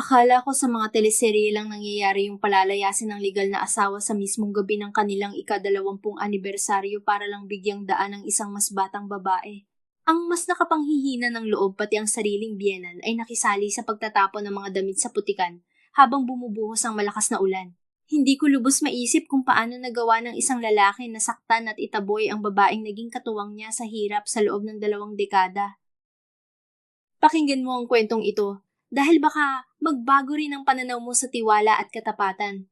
Akala ko sa mga teleserye lang nangyayari yung palalayasin ng legal na asawa sa mismong gabi ng kanilang ika-20 anibersaryo para lang bigyang daan ng isang mas batang babae. Ang mas nakapanghihina ng loob pati ang sariling biyenan ay nakisali sa pagtatapon ng mga damit sa putikan habang bumubuhos ang malakas na ulan. Hindi ko lubos maisip kung paano nagawa ng isang lalaki na saktan at itaboy ang babaeng naging katuwang niya sa hirap sa loob ng 2 dekada. Pakinggan mo ang kwentong ito dahil baka magbago rin ang pananaw mo sa tiwala at katapatan.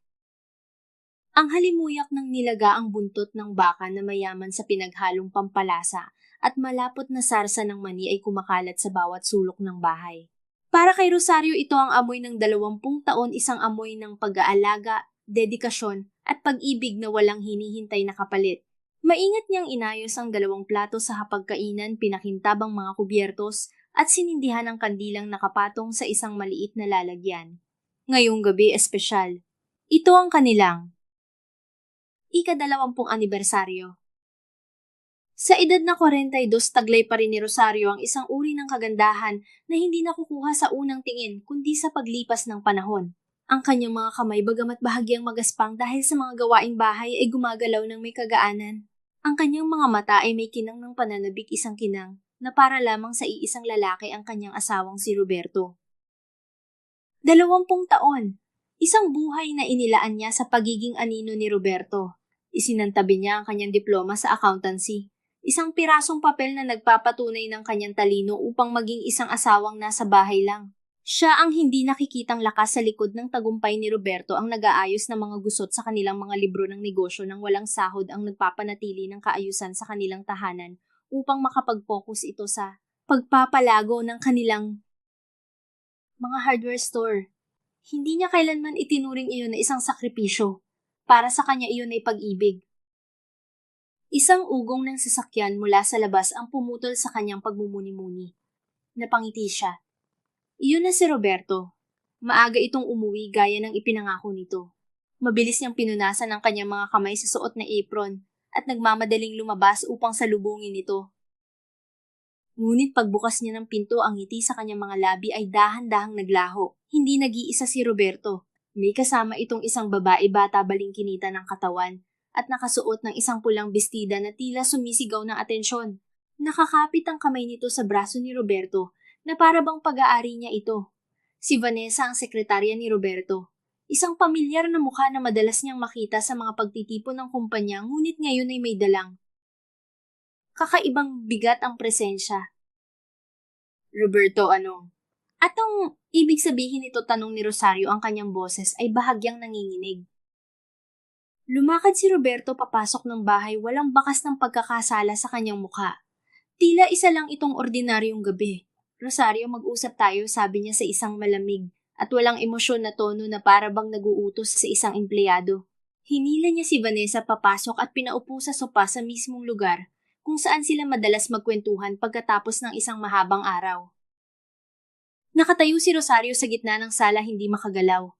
Ang halimuyak ng nilaga ang buntot ng baka na mayaman sa pinaghalong pampalasa at malapot na sarsa ng mani ay kumakalat sa bawat sulok ng bahay. Para kay Rosario ito ang amoy ng 20 taon, isang amoy ng pag-aalaga, dedikasyon at pag-ibig na walang hinihintay na kapalit. Maingat niyang inayos ang 2 plato sa hapagkainan, pinakintabang mga kubyertos at sinindihan ang kandilang nakapatong sa isang maliit na lalagyan. Ngayong gabi espesyal. Ito ang kanilang ika-20 anibersaryo. Sa edad na 42, taglay pa rin ni Rosario ang isang uri ng kagandahan na hindi nakukuha sa unang tingin kundi sa paglipas ng panahon. Ang kanyang mga kamay bagamat bahagyang magaspang dahil sa mga gawaing bahay ay gumagalaw ng may kagaanan. Ang kanyang mga mata ay may kinang ng pananabik, isang kinang na para lamang sa iisang lalaki, ang kanyang asawang si Roberto. 20 taon. Isang buhay na inilaan niya sa pagiging anino ni Roberto. Isinantabi niya ang kanyang diploma sa accountancy. Isang pirasong papel na nagpapatunay ng kanyang talino upang maging isang asawang nasa bahay lang. Siya ang hindi nakikitang lakas sa likod ng tagumpay ni Roberto, ang nag-aayos ng mga gusot sa kanilang mga libro ng negosyo ng walang sahod, ang nagpapanatili ng kaayusan sa kanilang tahanan upang makapag-focus ito sa pagpapalago ng kanilang mga hardware store. Hindi niya kailanman itinuring iyon na isang sakripisyo. Para sa kanya iyon ay pag-ibig. Isang ugong ng sasakyan mula sa labas ang pumutol sa kanyang pagmumuni-muni. Napangiti siya. Iyon na si Roberto. Maaga itong umuwi gaya ng ipinangako nito. Mabilis niyang pinunasan ang kanyang mga kamay sa suot na apron at nagmamadaling lumabas upang salubungin ito. Ngunit pagbukas niya ng pinto, ang ngiti sa kanyang mga labi ay dahan-dahang naglaho. Hindi nag-iisa si Roberto. May kasama itong isang babae, bata, balingkinita ng katawan at nakasuot ng isang pulang bestida na tila sumisigaw ng atensyon. Nakakapit ang kamay nito sa braso ni Roberto na para bang pag-aari niya ito. Si Vanessa ang sekretarya ni Roberto. Isang pamilyar na mukha na madalas niyang makita sa mga pagtitipon ng kumpanya, ngunit ngayon ay may dalang kakaibang bigat ang presensya. Roberto, ano? Atong ibig sabihin nito, tanong ni Rosario, ang kanyang boses ay bahagyang nanginginig. Lumakad si Roberto papasok ng bahay, walang bakas ng pagkakasala sa kanyang mukha. Tila isa lang itong ordinaryong gabi. Rosario, mag-usap tayo, sabi niya sa isang malamig at walang emosyon na tono na para bang nag-uutos sa isang empleyado. Hinila niya si Vanessa papasok at pinaupo sa sopa sa mismong lugar kung saan sila madalas magkwentuhan pagkatapos ng isang mahabang araw. Nakatayo si Rosario sa gitna ng sala, hindi makagalaw.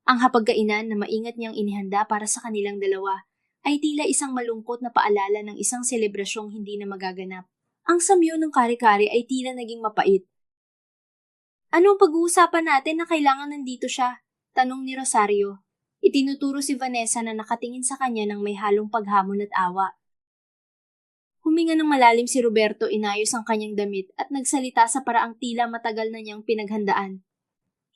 Ang hapagkainan na maingat niyang inihanda para sa kanilang dalawa ay tila isang malungkot na paalala ng isang selebrasyong hindi na magaganap. Ang samyo ng kare-kare ay tila naging mapait. Anong pag-uusapan natin na kailangan nandito siya? Tanong ni Rosario. Itinuturo si Vanessa na nakatingin sa kanya ng may halong paghamon at awa. Huminga ng malalim si Roberto, inayos ang kanyang damit at nagsalita sa paraang tila matagal na niyang pinaghandaan.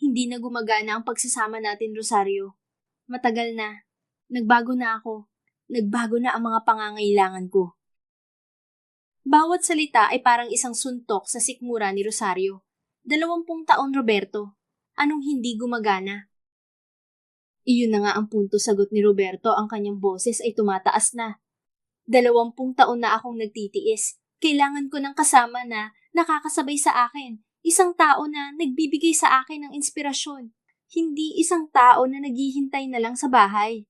Hindi na gumagana ang pagsasama natin, Rosario. Matagal na. Nagbago na ako. Nagbago na ang mga pangangailangan ko. Bawat salita ay parang isang suntok sa sikmura ni Rosario. 20 taon, Roberto. Anong hindi gumagana? Iyon na nga ang punto, sagot ni Roberto, ang kanyang boses ay tumataas na. 20 taon na akong nagtitiis. Kailangan ko ng kasama na nakakasabay sa akin. Isang tao na nagbibigay sa akin ng inspirasyon. Hindi isang tao na naghihintay na lang sa bahay.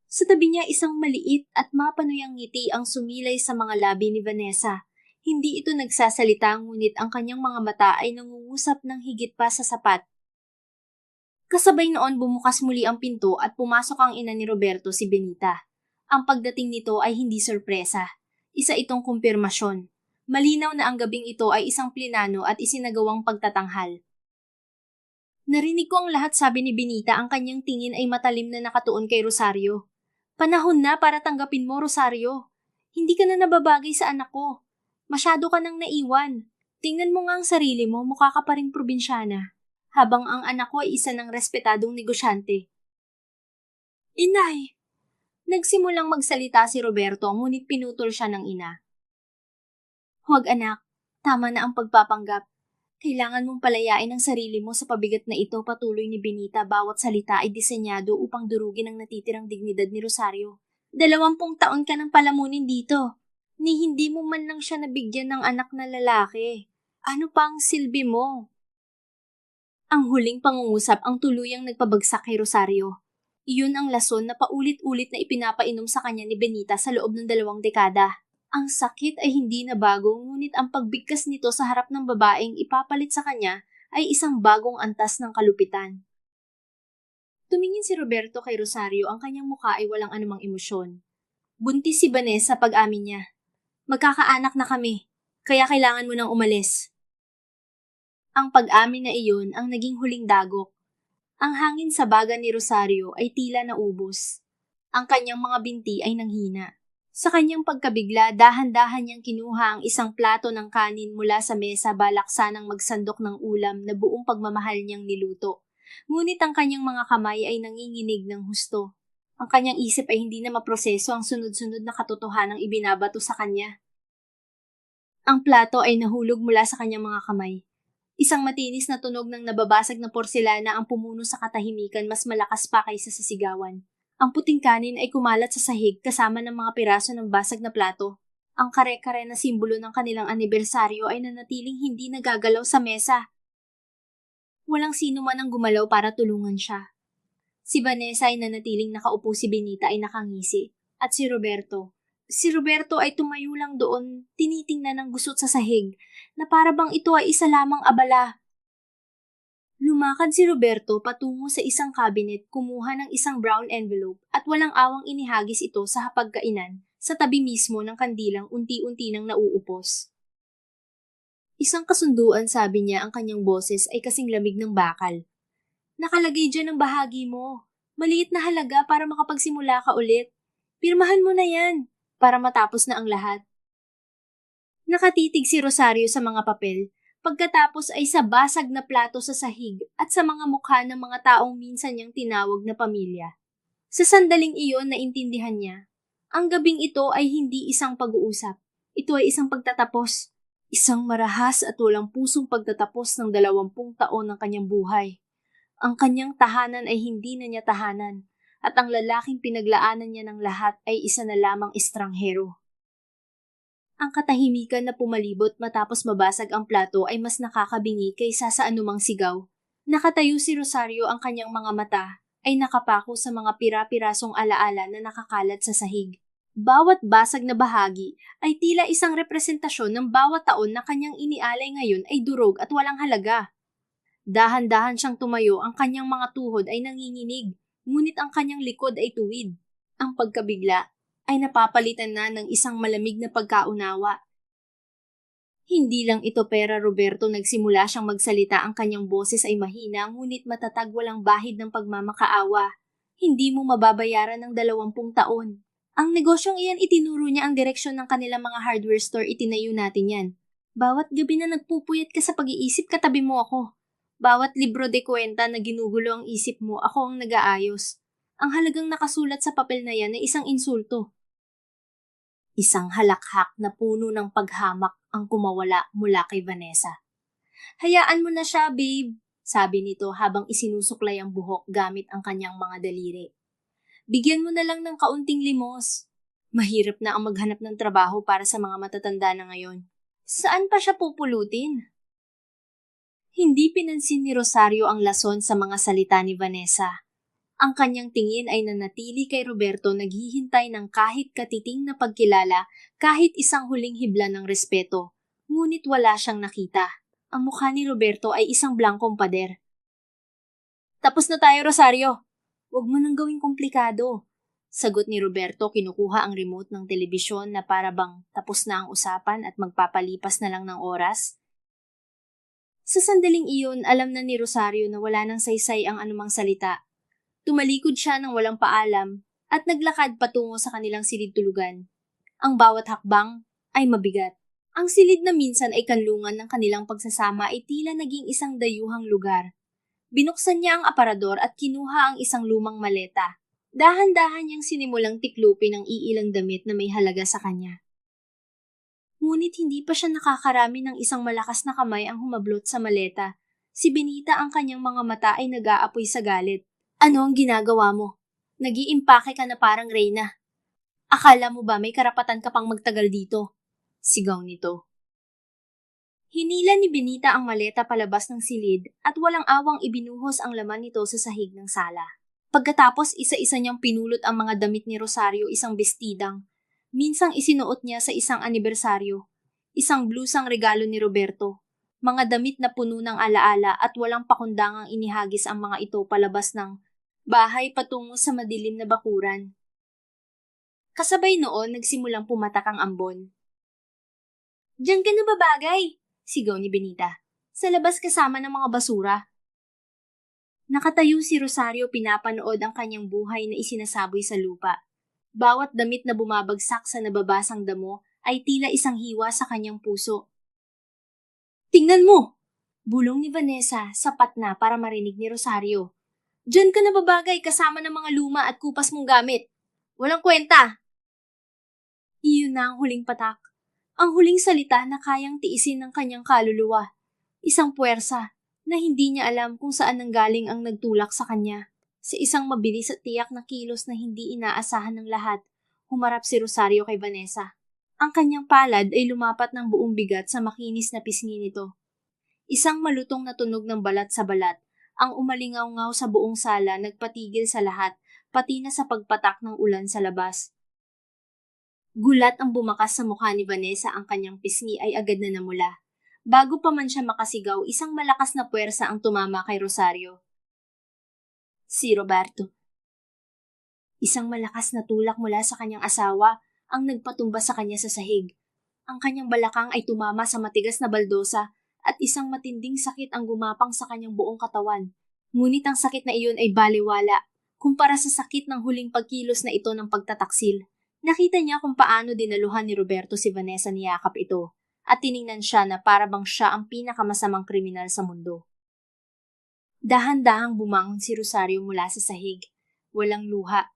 Sa tabi niya isang maliit at mapanuyang ngiti ang sumilay sa mga labi ni Vanessa. Hindi ito nagsasalita, ngunit ang kanyang mga mata ay nangungusap ng higit pa sa sapat. Kasabay noon bumukas muli ang pinto at pumasok ang ina ni Roberto, si Benita. Ang pagdating nito ay hindi sorpresa. Isa itong kumpirmasyon. Malinaw na ang gabing ito ay isang plinano at isinagawang pagtatanghal. Narinig ko ang lahat, sabi ni Benita, ang kanyang tingin ay matalim na nakatuon kay Rosario. Panahon na para tanggapin mo, Rosario. Hindi ka na nababagay sa anak ko. Masyado ka nang naiwan. Tingnan mo nga ang sarili mo, mukha ka pa ring probinsyana. Habang ang anak ko ay isa ng respetadong negosyante. Inay! Nagsimulang magsalita si Roberto, ngunit pinutol siya ng ina. Huwag anak, tama na ang pagpapanggap. Kailangan mong palayain ang sarili mo sa pabigat na ito, patuloy ni Benita. Bawat salita ay disenyado upang durugin ang natitirang dignidad ni Rosario. 20 taon ka nang palamunin dito. Ni hindi mo man lang siya nabigyan ng anak na lalaki. Ano pa ang silbi mo? Ang huling pangungusap ang tuluyang nagpabagsak kay Rosario. Iyon ang lason na paulit-ulit na ipinapainom sa kanya ni Benita sa loob ng 2 dekada. Ang sakit ay hindi na bago, ngunit ang pagbigkas nito sa harap ng babaeng ipapalit sa kanya ay isang bagong antas ng kalupitan. Tumingin si Roberto kay Rosario, ang kanyang mukha ay walang anumang emosyon. Buntis si Vanessa, pag-amin niya. Magkakaanak na kami, kaya kailangan mo nang umalis. Ang pag-amin na iyon ang naging huling dagok. Ang hangin sa baga ni Rosario ay tila naubos. Ang kanyang mga binti ay nanghina. Sa kanyang pagkabigla, dahan-dahan niyang kinuha ang isang plato ng kanin mula sa mesa, balak sanang magsandok ng ulam na buong pagmamahal niyang niluto. Ngunit ang kanyang mga kamay ay nanginginig ng husto. Ang kanyang isip ay hindi na maproseso ang sunod-sunod na katotohanang ibinabato sa kanya. Ang plato ay nahulog mula sa kanyang mga kamay. Isang matinis na tunog ng nababasag na porselana ang pumuno sa katahimikan, mas malakas pa kaysa sa sigawan. Ang puting kanin ay kumalat sa sahig kasama ng mga piraso ng basag na plato. Ang kare-kare na simbolo ng kanilang anibersaryo ay nanatiling hindi nagagalaw sa mesa. Walang sino man ang gumalaw para tulungan siya. Si Vanessa ay nanatiling nakaupo, si Benita ay nakangisi. At si Roberto ay tumayo lang doon, tinitingnan ng gusot sa sahig, na para bang ito ay isa lamang abala. Lumakad si Roberto patungo sa isang cabinet, kumuha ng isang brown envelope at walang awang inihagis ito sa hapagkainan sa tabi mismo ng kandilang unti-unti nang nauupos. Isang kasunduan, sabi niya, ang kanyang boses ay kasing lamig ng bakal. Nakalagay dyan ang bahagi mo. Maliit na halaga para makapagsimula ka ulit. Pirmahan mo na yan para matapos na ang lahat. Nakatitig si Rosario sa mga papel. Pagkatapos ay sa basag na plato sa sahig at sa mga mukha ng mga taong minsan niyang tinawag na pamilya. Sa sandaling iyon, naintindihan niya. Ang gabing ito ay hindi isang pag-uusap. Ito ay isang pagtatapos. Isang marahas at walang pusong pagtatapos ng 20 taon ng kanyang buhay. Ang kanyang tahanan ay hindi na niya tahanan at ang lalaking pinaglaanan niya ng lahat ay isa na lamang estranghero. Ang katahimikan na pumalibot matapos mabasag ang plato ay mas nakakabingi kaysa sa anumang sigaw. Nakatayo si Rosario, ang kanyang mga mata ay nakapako sa mga pira-pirasong alaala na nakakalat sa sahig. Bawat basag na bahagi ay tila isang representasyon ng bawat taon na kanyang inialay ngayon ay durog at walang halaga. Dahan-dahan siyang tumayo, ang kanyang mga tuhod ay nanginginig, ngunit ang kanyang likod ay tuwid. Ang pagkabigla ay napapalitan na ng isang malamig na pagkaunawa. Hindi lang ito pera, Roberto, nagsimula siyang magsalita, ang kanyang boses ay mahina ngunit matatag, walang bahid ng pagmamakaawa. Hindi mo mababayaran ng 20 taon. Ang negosyong iyan, itinuro niya ang direksyon ng kanilang mga hardware store, itinayo natin yan. Bawat gabi na nagpupuyat ka sa pag-iisip, katabi mo ako. Bawat libro de kwenta na ginugulo ang isip mo, ako ang nag-aayos. Ang halagang nakasulat sa papel na yan ay isang insulto. Isang halakhak na puno ng paghamak ang kumawala mula kay Vanessa. Hayaan mo na siya, babe, sabi nito habang isinusuklay ang buhok gamit ang kanyang mga daliri. Bigyan mo na lang ng kaunting limos. Mahirap na ang maghanap ng trabaho para sa mga matatanda na ngayon. Saan pa siya pupulutin? Hindi pinansin ni Rosario ang lason sa mga salita ni Vanessa. Ang kanyang tingin ay nanatili kay Roberto, naghihintay ng kahit katiting na pagkilala, kahit isang huling hibla ng respeto. Ngunit wala siyang nakita. Ang mukha ni Roberto ay isang blankong pader. Tapos na tayo, Rosario. Huwag mo nang gawing komplikado. Sagot ni Roberto, kinukuha ang remote ng telebisyon na para bang tapos na ang usapan at magpapalipas na lang ng oras. Sa sandaling iyon, alam na ni Rosario na wala nang saysay ang anumang salita. Tumalikod siya ng walang paalam at naglakad patungo sa kanilang silid-tulugan. Ang bawat hakbang ay mabigat. Ang silid na minsan ay kanlungan ng kanilang pagsasama ay tila naging isang dayuhang lugar. Binuksan niya ang aparador at kinuha ang isang lumang maleta. Dahan-dahan niyang sinimulang tiklupin ang iilang damit na may halaga sa kanya. Ngunit hindi pa siya nakakarami ng isang malakas na kamay ang humablot sa maleta. Si Benita ang kanyang mga mata ay nag-aapoy sa galit. Ano ang ginagawa mo? Nag-iimpake ka na parang reyna. Akala mo ba may karapatan ka pang magtagal dito? Sigaw nito. Hinila ni Benita ang maleta palabas ng silid at walang awang ibinuhos ang laman nito sa sahig ng sala. Pagkatapos isa-isa niyang pinulot ang mga damit ni Rosario isang bestidang. Minsang isinuot niya sa isang anibersaryo, isang blusang regalo ni Roberto, mga damit na puno ng alaala at walang pakundangang inihagis ang mga ito palabas ng bahay patungo sa madilim na bakuran. Kasabay noon, nagsimulang pumatak ang ambon. Diyan ka na babagay, sigaw ni Benita. Sa labas kasama ng mga basura. Nakatayo si Rosario pinapanood ang kanyang buhay na isinasaboy sa lupa. Bawat damit na bumabagsak sa nababasang damo ay tila isang hiwa sa kanyang puso. Tingnan mo! Bulong ni Vanessa, sapat na para marinig ni Rosario. Diyan ka na babagay kasama ng mga luma at kupas mong gamit. Walang kwenta! Iyon na ang huling patak. Ang huling salita na kayang tiisin ng kanyang kaluluwa. Isang puwersa na hindi niya alam kung saan nanggaling ang nagtulak sa kanya. Sa isang mabilis at tiyak na kilos na hindi inaasahan ng lahat, humarap si Rosario kay Vanessa. Ang kanyang palad ay lumapat ng buong bigat sa makinis na pisngi nito. Isang malutong na tunog ng balat sa balat, ang umalingaw-ngaw sa buong sala nagpatigil sa lahat, pati na sa pagpatak ng ulan sa labas. Gulat ang bumakas sa mukha ni Vanessa, ang kanyang pisngi ay agad na namula. Bago pa man siya makasigaw, isang malakas na puwersa ang tumama kay Rosario. Si Roberto. Isang malakas na tulak mula sa kanyang asawa ang nagpatumba sa kanya sa sahig. Ang kanyang balakang ay tumama sa matigas na baldosa at isang matinding sakit ang gumapang sa kanyang buong katawan. Ngunit ang sakit na iyon ay baliwala kumpara sa sakit ng huling pagkilos na ito ng pagtataksil. Nakita niya kung paano dinaluhan ni Roberto si Vanessa niyakap ito at tiningnan siya na para bang siya ang pinakamasamang kriminal sa mundo. Dahan-dahang bumangon si Rosario mula sa sahig. Walang luha.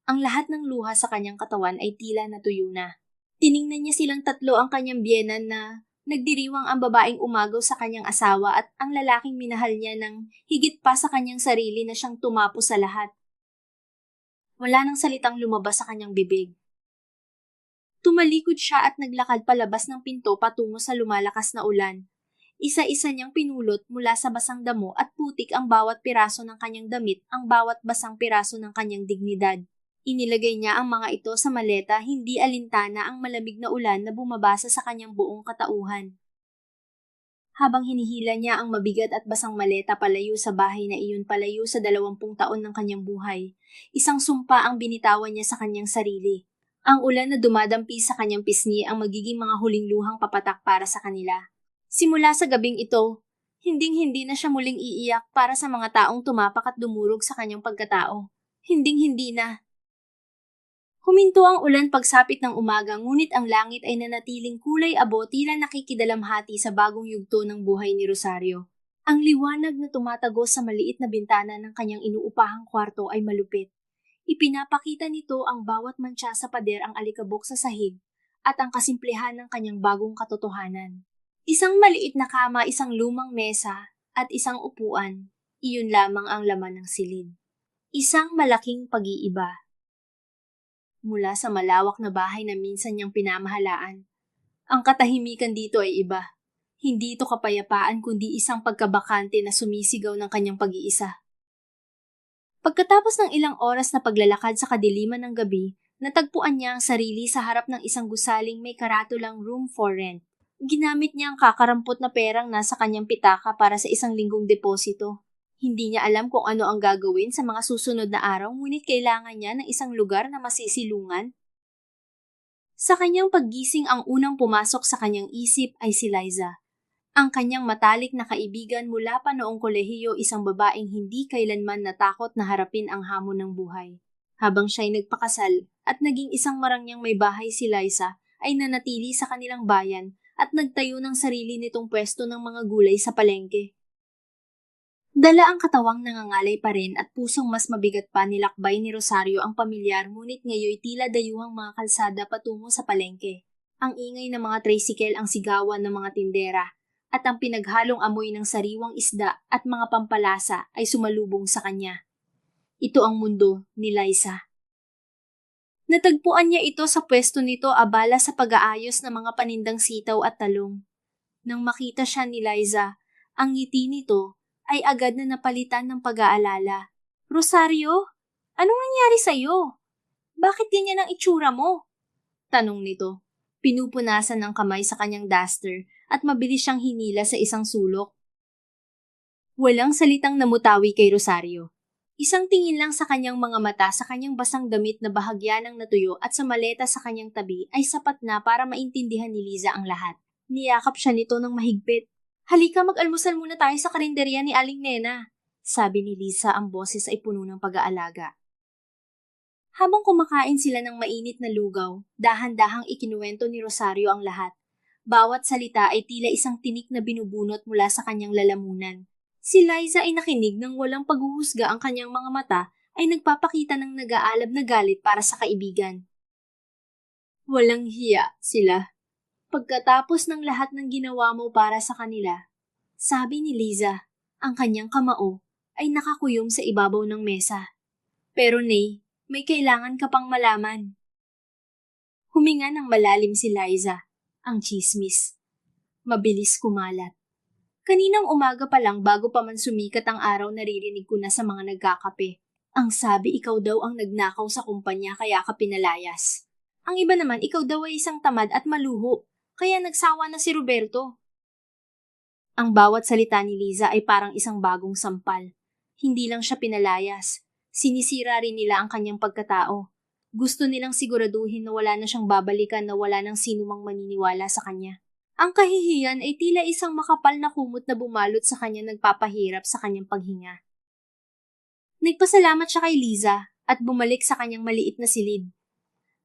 Ang lahat ng luha sa kanyang katawan ay tila natuyo na. Tiningnan niya silang tatlo, ang kanyang biyenan na nagdiriwang ang babaeng umagaw sa kanyang asawa at ang lalaking minahal niya ng higit pa sa kanyang sarili na siyang tumapos sa lahat. Wala nang salitang lumabas sa kanyang bibig. Tumalikod siya at naglakad palabas ng pinto patungo sa lumalakas na ulan. Isa-isa niyang pinulot mula sa basang damo at putik ang bawat piraso ng kanyang damit, ang bawat basang piraso ng kanyang dignidad. Inilagay niya ang mga ito sa maleta, hindi alintana ang malamig na ulan na bumabasa sa kanyang buong katauhan. Habang hinihila niya ang mabigat at basang maleta palayo sa bahay na iyon, palayo sa 20 taon ng kanyang buhay, isang sumpa ang binitawan niya sa kanyang sarili. Ang ulan na dumadampi sa kanyang pisngi ang magiging mga huling luhang papatak para sa kanila. Simula sa gabing ito, hinding-hindi na siya muling iiyak para sa mga taong tumapak at dumurog sa kanyang pagkatao. Hinding-hindi na. Huminto ang ulan pagsapit ng umaga, ngunit ang langit ay nanatiling kulay abo, tila nakikidalamhati sa bagong yugto ng buhay ni Rosario. Ang liwanag na tumatagos sa maliit na bintana ng kanyang inuupahang kwarto ay malupit. Ipinapakita nito ang bawat mantsa sa pader, ang alikabok sa sahig, at ang kasimplihan ng kanyang bagong katotohanan. Isang maliit na kama, isang lumang mesa, at isang upuan. Iyon lamang ang laman ng silid. Isang malaking pag-iiba. Mula sa malawak na bahay na minsan niyang pinamahalaan, ang katahimikan dito ay iba. Hindi ito kapayapaan kundi isang pagkabakante na sumisigaw ng kanyang pag-iisa. Pagkatapos ng ilang oras na paglalakad sa kadiliman ng gabi, natagpuan niya ang sarili sa harap ng isang gusaling may karatulang room for rent. Ginamit niya ang kakarampot na perang nasa kanyang pitaka para sa isang linggong deposito. Hindi niya alam kung ano ang gagawin sa mga susunod na araw, ngunit kailangan niya ng isang lugar na masisilungan. Sa kanyang paggising, ang unang pumasok sa kanyang isip ay si Liza. Ang kanyang matalik na kaibigan mula pa noong kolehiyo, isang babaeng hindi kailanman natakot na harapin ang hamon ng buhay. Habang siya'y nagpakasal at naging isang marangyang may bahay si Liza, ay nanatili sa kanilang bayan at nagtayo ng sarili nitong pwesto ng mga gulay sa palengke. Dala ang katawang nangangalay pa rin at pusong mas mabigat pa, nilakbay ni Rosario ang pamilyar, ngunit ngayoy tila dayuhang mga kalsada patungo sa palengke. Ang ingay ng mga tricycle, ang sigawan ng mga tindera, at ang pinaghalong amoy ng sariwang isda at mga pampalasa ay sumalubong sa kanya. Ito ang mundo ni Liza. Natagpuan niya ito sa pwesto nito, abala sa pag-aayos ng mga panindang sitaw at talong. Nang makita siya ni Liza, ang ngiti nito ay agad na napalitan ng pag-aalala. "Rosario, anong nangyari sa'yo? Bakit ganyan ang itsura mo?" tanong nito. Pinupunasan ng kamay sa kanyang duster at mabilis siyang hinila sa isang sulok. Walang salitang namutawi kay Rosario. Isang tingin lang sa kanyang mga mata, sa kanyang basang damit na bahagya ng natuyo at sa maleta sa kanyang tabi ay sapat na para maintindihan ni Liza ang lahat. Niyakap siya nito ng mahigpit. "Halika, mag-almusal muna tayo sa karinderya ni Aling Nena," sabi ni Liza, ang boses ay puno ng pag-aalaga. Habang kumakain sila ng mainit na lugaw, dahan-dahang ikinuwento ni Rosario ang lahat. Bawat salita ay tila isang tinik na binubunot mula sa kanyang lalamunan. Si Liza ay nakinig ng walang paghuhusga, ang kanyang mga mata ay nagpapakita ng nag-aalab na galit para sa kaibigan. "Walang hiya sila. Pagkatapos ng lahat ng ginawa mo para sa kanila," sabi ni Liza, ang kanyang kamao ay nakakuyom sa ibabaw ng mesa. "Pero Nay, may kailangan ka pang malaman." Huminga ng malalim si Liza, ang tsismis. Mabilis kumalat. "Kaninang umaga pa lang, bago pa man sumikat ang araw, naririnig ko na sa mga nagkakape. Ang sabi, ikaw daw ang nagnakaw sa kumpanya kaya ka pinalayas. Ang iba naman, ikaw daw ay isang tamad at maluho, kaya nagsawa na si Roberto." Ang bawat salita ni Liza ay parang isang bagong sampal. Hindi lang siya pinalayas. Sinisira rin nila ang kanyang pagkatao. Gusto nilang siguraduhin na wala na siyang babalikan, na wala nang sinumang maniniwala sa kanya. Ang kahihiyan ay tila isang makapal na kumot na bumalot sa kanya, nagpapahirap sa kanyang paghinga. Nagpasalamat siya kay Liza at bumalik sa kanyang maliit na silid.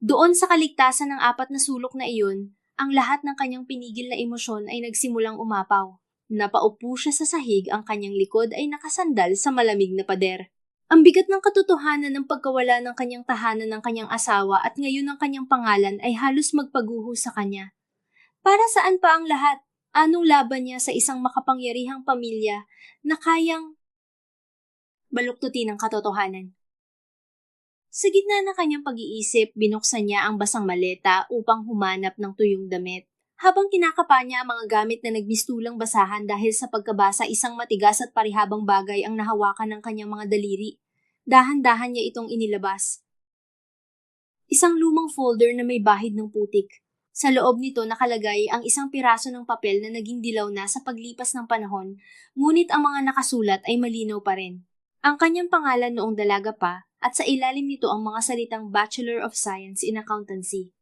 Doon sa kaligtasan ng 4 na sulok na iyon, ang lahat ng kanyang pinigil na emosyon ay nagsimulang umapaw. Napaupo siya sa sahig, ang kanyang likod ay nakasandal sa malamig na pader. Ang bigat ng katotohanan ng pagkawala ng kanyang tahanan, ng kanyang asawa, at ngayon ang kanyang pangalan ay halos magpaguho sa kanya. Para saan pa ang lahat? Anong laban niya sa isang makapangyarihang pamilya na kayang baluktutin ang katotohanan? Sa gitna ng kanyang pag-iisip, binuksan niya ang basang maleta upang humanap ng tuyong damit. Habang kinakapa niya ang mga gamit na nagmistulang basahan dahil sa pagkabasa, isang matigas at parihabang bagay ang nahawakan ng kanyang mga daliri. Dahan-dahan niya itong inilabas. Isang lumang folder na may bahid ng putik. Sa loob nito nakalagay ang isang piraso ng papel na naging dilaw na sa paglipas ng panahon, ngunit ang mga nakasulat ay malinaw pa rin. Ang kanyang pangalan noong dalaga pa, at sa ilalim nito ang mga salitang Bachelor of Science in Accountancy.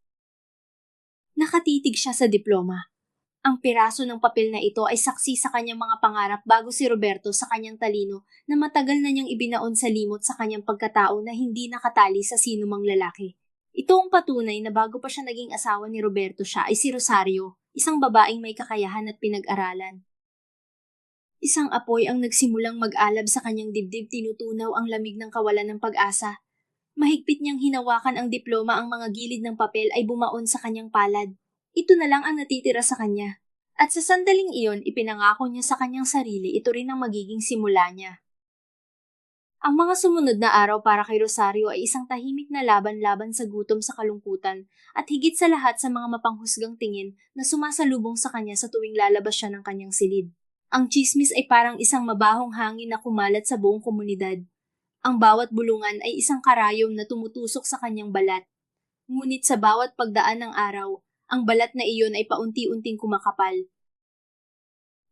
Nakatitig siya sa diploma. Ang piraso ng papel na ito ay saksi sa kanyang mga pangarap bago si Roberto, sa kanyang talino na matagal na niyang ibinaon sa limot, sa kanyang pagkatao na hindi nakatali sa sinumang lalaki. Ito ang patunay na bago pa siya naging asawa ni Roberto, siya ay si Rosario, isang babaeng may kakayahan at pinag-aralan. Isang apoy ang nagsimulang mag-alab sa kanyang dibdib, tinutunaw ang lamig ng kawalan ng pag-asa. Mahigpit niyang hinawakan ang diploma, ang mga gilid ng papel ay bumaon sa kanyang palad. Ito na lang ang natitira sa kanya. At sa sandaling iyon, ipinangako niya sa kanyang sarili, ito rin ang magiging simula niya. Ang mga sumunod na araw para kay Rosario ay isang tahimik na laban-laban sa gutom, sa kalungkutan, at higit sa lahat sa mga mapanghusgang tingin na sumasalubong sa kanya sa tuwing lalabas siya ng kanyang silid. Ang tsismis ay parang isang mabahong hangin na kumalat sa buong komunidad. Ang bawat bulungan ay isang karayom na tumutusok sa kanyang balat. Ngunit sa bawat pagdaan ng araw, ang balat na iyon ay paunti-unting kumakapal.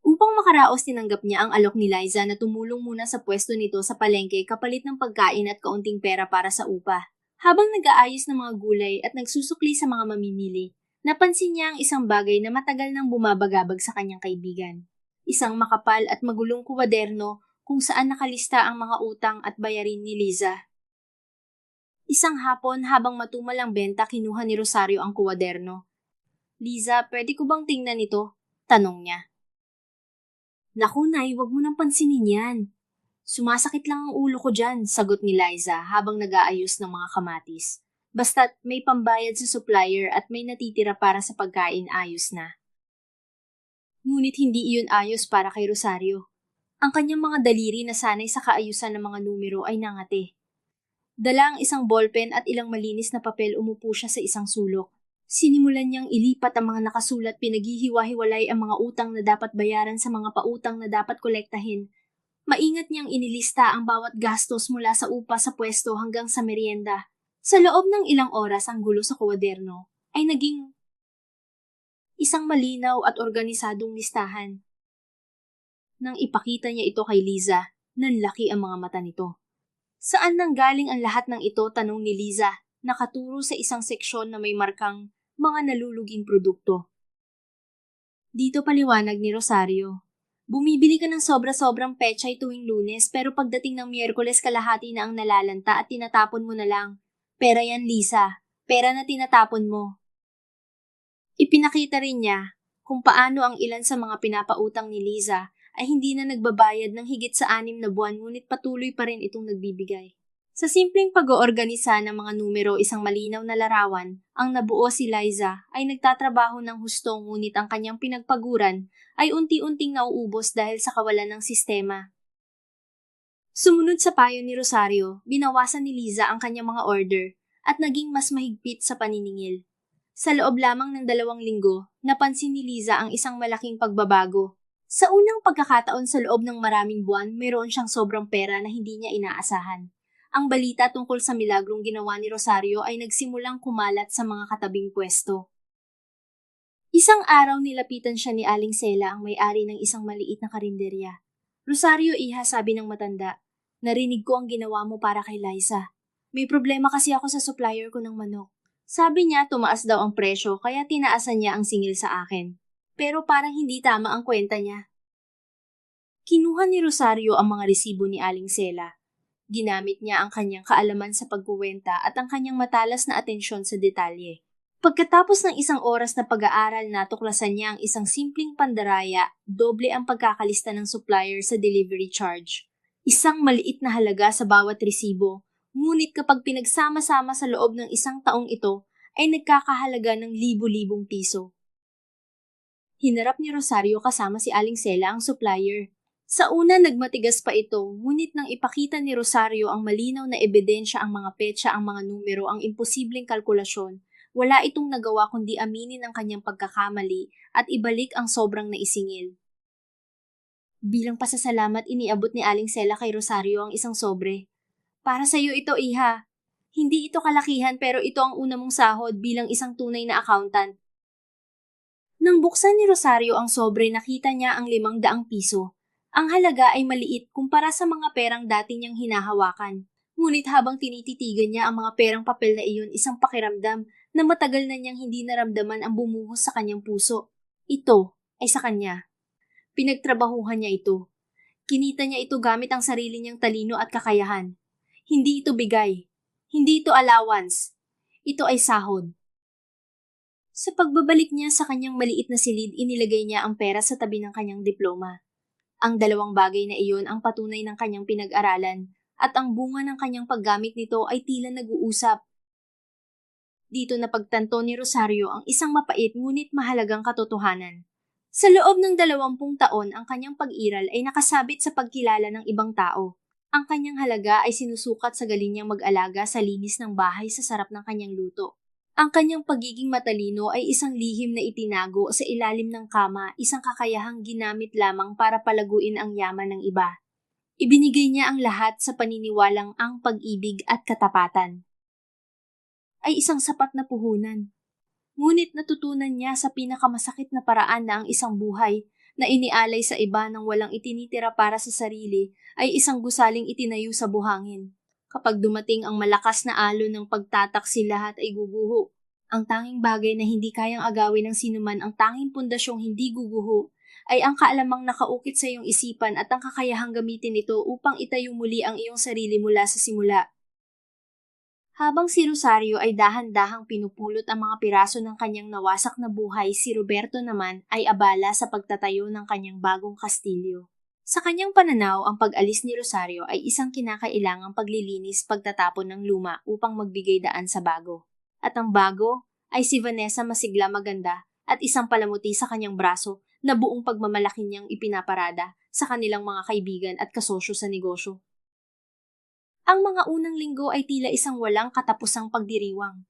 Upang makaraos, tinanggap niya ang alok ni Liza na tumulong muna sa pwesto nito sa palengke kapalit ng pagkain at kaunting pera para sa upa. Habang nag-aayos ng mga gulay at nagsusukli sa mga mamimili, Napansin niya ang isang bagay na matagal nang bumabagabag sa kanyang kaibigan. Isang makapal at magulong kuwaderno kung saan nakalista ang mga utang at bayarin ni Liza. Isang hapon habang matumal ang benta, kinuha ni Rosario ang kuwaderno. "Liza, pwede ko bang tingnan ito?" tanong niya. "Naku, Nay, wag mo nang pansinin yan. Sumasakit lang ang ulo ko dyan," sagot ni Liza habang nag-aayos ng mga kamatis. Basta't may pambayad sa supplier at may natitira para sa pagkain, ayos na. Ngunit hindi iyon ayos para kay Rosario. Ang kanyang mga daliri na sanay sa kaayusan ng mga numero ay nangati. Dala ang isang ballpen at ilang malinis na papel, umupo siya sa isang sulok. Sinimulan niyang ilipat ang mga nakasulat, pinaghihiwa-hiwalay ang mga utang na dapat bayaran sa mga pautang na dapat kolektahin. Maingat niyang inilista ang bawat gastos mula sa upa sa pwesto hanggang sa merienda. Sa loob ng ilang oras, ang gulo sa kuwaderno ay naging isang malinaw at organisadong listahan. Nang ipakita niya ito kay Liza, nanlaki ang mga mata nito. "Saan nanggaling ang lahat ng ito?" tanong ni Liza, nakaturo sa isang seksyon na may markang mga naluluging produkto. "Dito," paliwanag ni Rosario. "Bumibili ka ng sobra-sobrang pechay tuwing Lunes, pero pagdating ng Miyerkules kalahati na ang nalalanta at tinatapon mo na lang. Pera yan, Liza. Pera na tinatapon mo." Ipinakita rin niya kung paano ang ilan sa mga pinapautang ni Liza ay hindi na nagbabayad ng higit sa 6 na buwan, ngunit patuloy pa rin itong nagbibigay. Sa simpleng pag-oorganisa ng mga numero, isang malinaw na larawan, ang nabuo si Liza ay nagtatrabaho ng husto, ngunit ang kanyang pinagpaguran ay unti-unting nauubos dahil sa kawalan ng sistema. Sumunod sa payo ni Rosario, binawasan ni Liza ang kanyang mga order at naging mas mahigpit sa paniningil. Sa loob lamang ng 2 linggo, napansin ni Liza ang isang malaking pagbabago. Sa unang pagkakataon sa loob ng maraming buwan, mayroon siyang sobrang pera na hindi niya inaasahan. Ang balita tungkol sa milagrong ginawa ni Rosario ay nagsimulang kumalat sa mga katabing pwesto. Isang araw, nilapitan siya ni Aling Sela, ang may-ari ng isang maliit na karinderya. "Rosario, iha," sabi ng matanda, "narinig ko ang ginawa mo para kay Liza. May problema kasi ako sa supplier ko ng manok. Sabi niya tumaas daw ang presyo kaya tinaasan niya ang singil sa akin. Pero parang hindi tama ang kwenta niya." Kinuha ni Rosario ang mga resibo ni Aling Sela. Ginamit niya ang kanyang kaalaman sa pagkuwenta at ang kanyang matalas na atensyon sa detalye. Pagkatapos ng isang oras na pag-aaral, natuklasan niya ang isang simpleng pandaraya, doble ang pagkakalista ng supplier sa delivery charge. Isang maliit na halaga sa bawat resibo, ngunit kapag pinagsama-sama sa loob ng isang taong ito, ay nagkakahalaga ng libu-libong piso. Hinarap ni Rosario kasama si Aling Sela ang supplier. Sa una, nagmatigas pa ito, ngunit nang ipakita ni Rosario ang malinaw na ebidensya, ang mga petsa, ang mga numero, ang imposibleng kalkulasyon, wala itong nagawa kundi aminin ang kanyang pagkakamali at ibalik ang sobrang naisingil. Bilang pasasalamat, iniabot ni Aling Sela kay Rosario ang isang sobre. "Para sa iyo ito, iha. Hindi ito kalakihan, pero ito ang una mong sahod bilang isang tunay na accountant." Nang buksan ni Rosario ang sobre, nakita niya ang 500 piso. Ang halaga ay maliit kumpara sa mga perang dati niyang hinahawakan. Ngunit habang tinititigan niya ang mga perang papel na iyon, isang pakiramdam na matagal na niyang hindi naramdaman ang bumuhos sa kanyang puso. Ito ay sa kanya. Pinagtrabahuhan niya ito. Kinita niya ito gamit ang sarili niyang talino at kakayahan. Hindi ito bigay. Hindi ito allowance. Ito ay sahod. Sa pagbabalik niya sa kanyang maliit na silid, inilagay niya ang pera sa tabi ng kanyang diploma. Ang 2 bagay na iyon ang patunay ng kanyang pinag-aralan, at ang bunga ng kanyang paggamit nito ay tila nag-uusap. Dito napagtanto ni Rosario ang isang mapait ngunit mahalagang katotohanan. Sa loob ng 20 taon, ang kanyang pag-iral ay nakasabit sa pagkilala ng ibang tao. Ang kanyang halaga ay sinusukat sa galing niyang mag-alaga sa linis ng bahay, sa sarap ng kanyang luto. Ang kanyang pagiging matalino ay isang lihim na itinago sa ilalim ng kama, isang kakayahang ginamit lamang para palaguin ang yaman ng iba. Ibinigay niya ang lahat sa paniniwalang ang pag-ibig at katapatan ay isang sapat na puhunan. Ngunit natutunan niya sa pinakamasakit na paraan na ang isang buhay na inialay sa iba nang walang itinitira para sa sarili ay isang gusaling itinayo sa buhangin. Kapag dumating ang malakas na alon ng pagtataksi, lahat ay guguho. Ang tanging bagay na hindi kayang agawin ng sinuman, ang tanging pundasyong hindi guguho, ay ang kaalamang nakaukit sa iyong isipan at ang kakayahang gamitin ito upang itayo muli ang iyong sarili mula sa simula. Habang si Rosario ay dahan-dahang pinupulot ang mga piraso ng kanyang nawasak na buhay, si Roberto naman ay abala sa pagtatayo ng kanyang bagong kastilyo. Sa kanyang pananaw, ang pag-alis ni Rosario ay isang kinakailangang paglilinis pagtatapon ng luma upang magbigay daan sa bago. At ang bago ay si Vanessa masigla maganda at isang palamuti sa kanyang braso na buong pagmamalaki niyang ipinaparada sa kanilang mga kaibigan at kasosyo sa negosyo. Ang mga unang linggo ay tila isang walang katapusang pagdiriwang.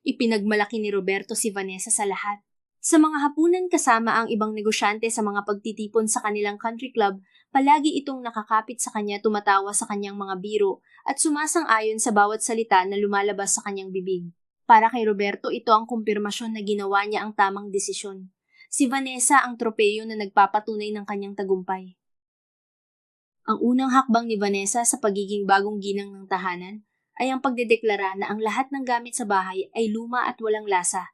Ipinagmalaki ni Roberto si Vanessa sa lahat. Sa mga hapunan kasama ang ibang negosyante sa mga pagtitipon sa kanilang country club, palagi itong nakakapit sa kanya, tumatawa sa kanyang mga biro at sumasang-ayon sa bawat salita na lumalabas sa kanyang bibig. Para kay Roberto, ito ang kumpirmasyon na ginawa niya ang tamang desisyon. Si Vanessa ang tropeyo na nagpapatunay ng kanyang tagumpay. Ang unang hakbang ni Vanessa sa pagiging bagong ginang ng tahanan ay ang pagdedeklara na ang lahat ng gamit sa bahay ay luma at walang lasa.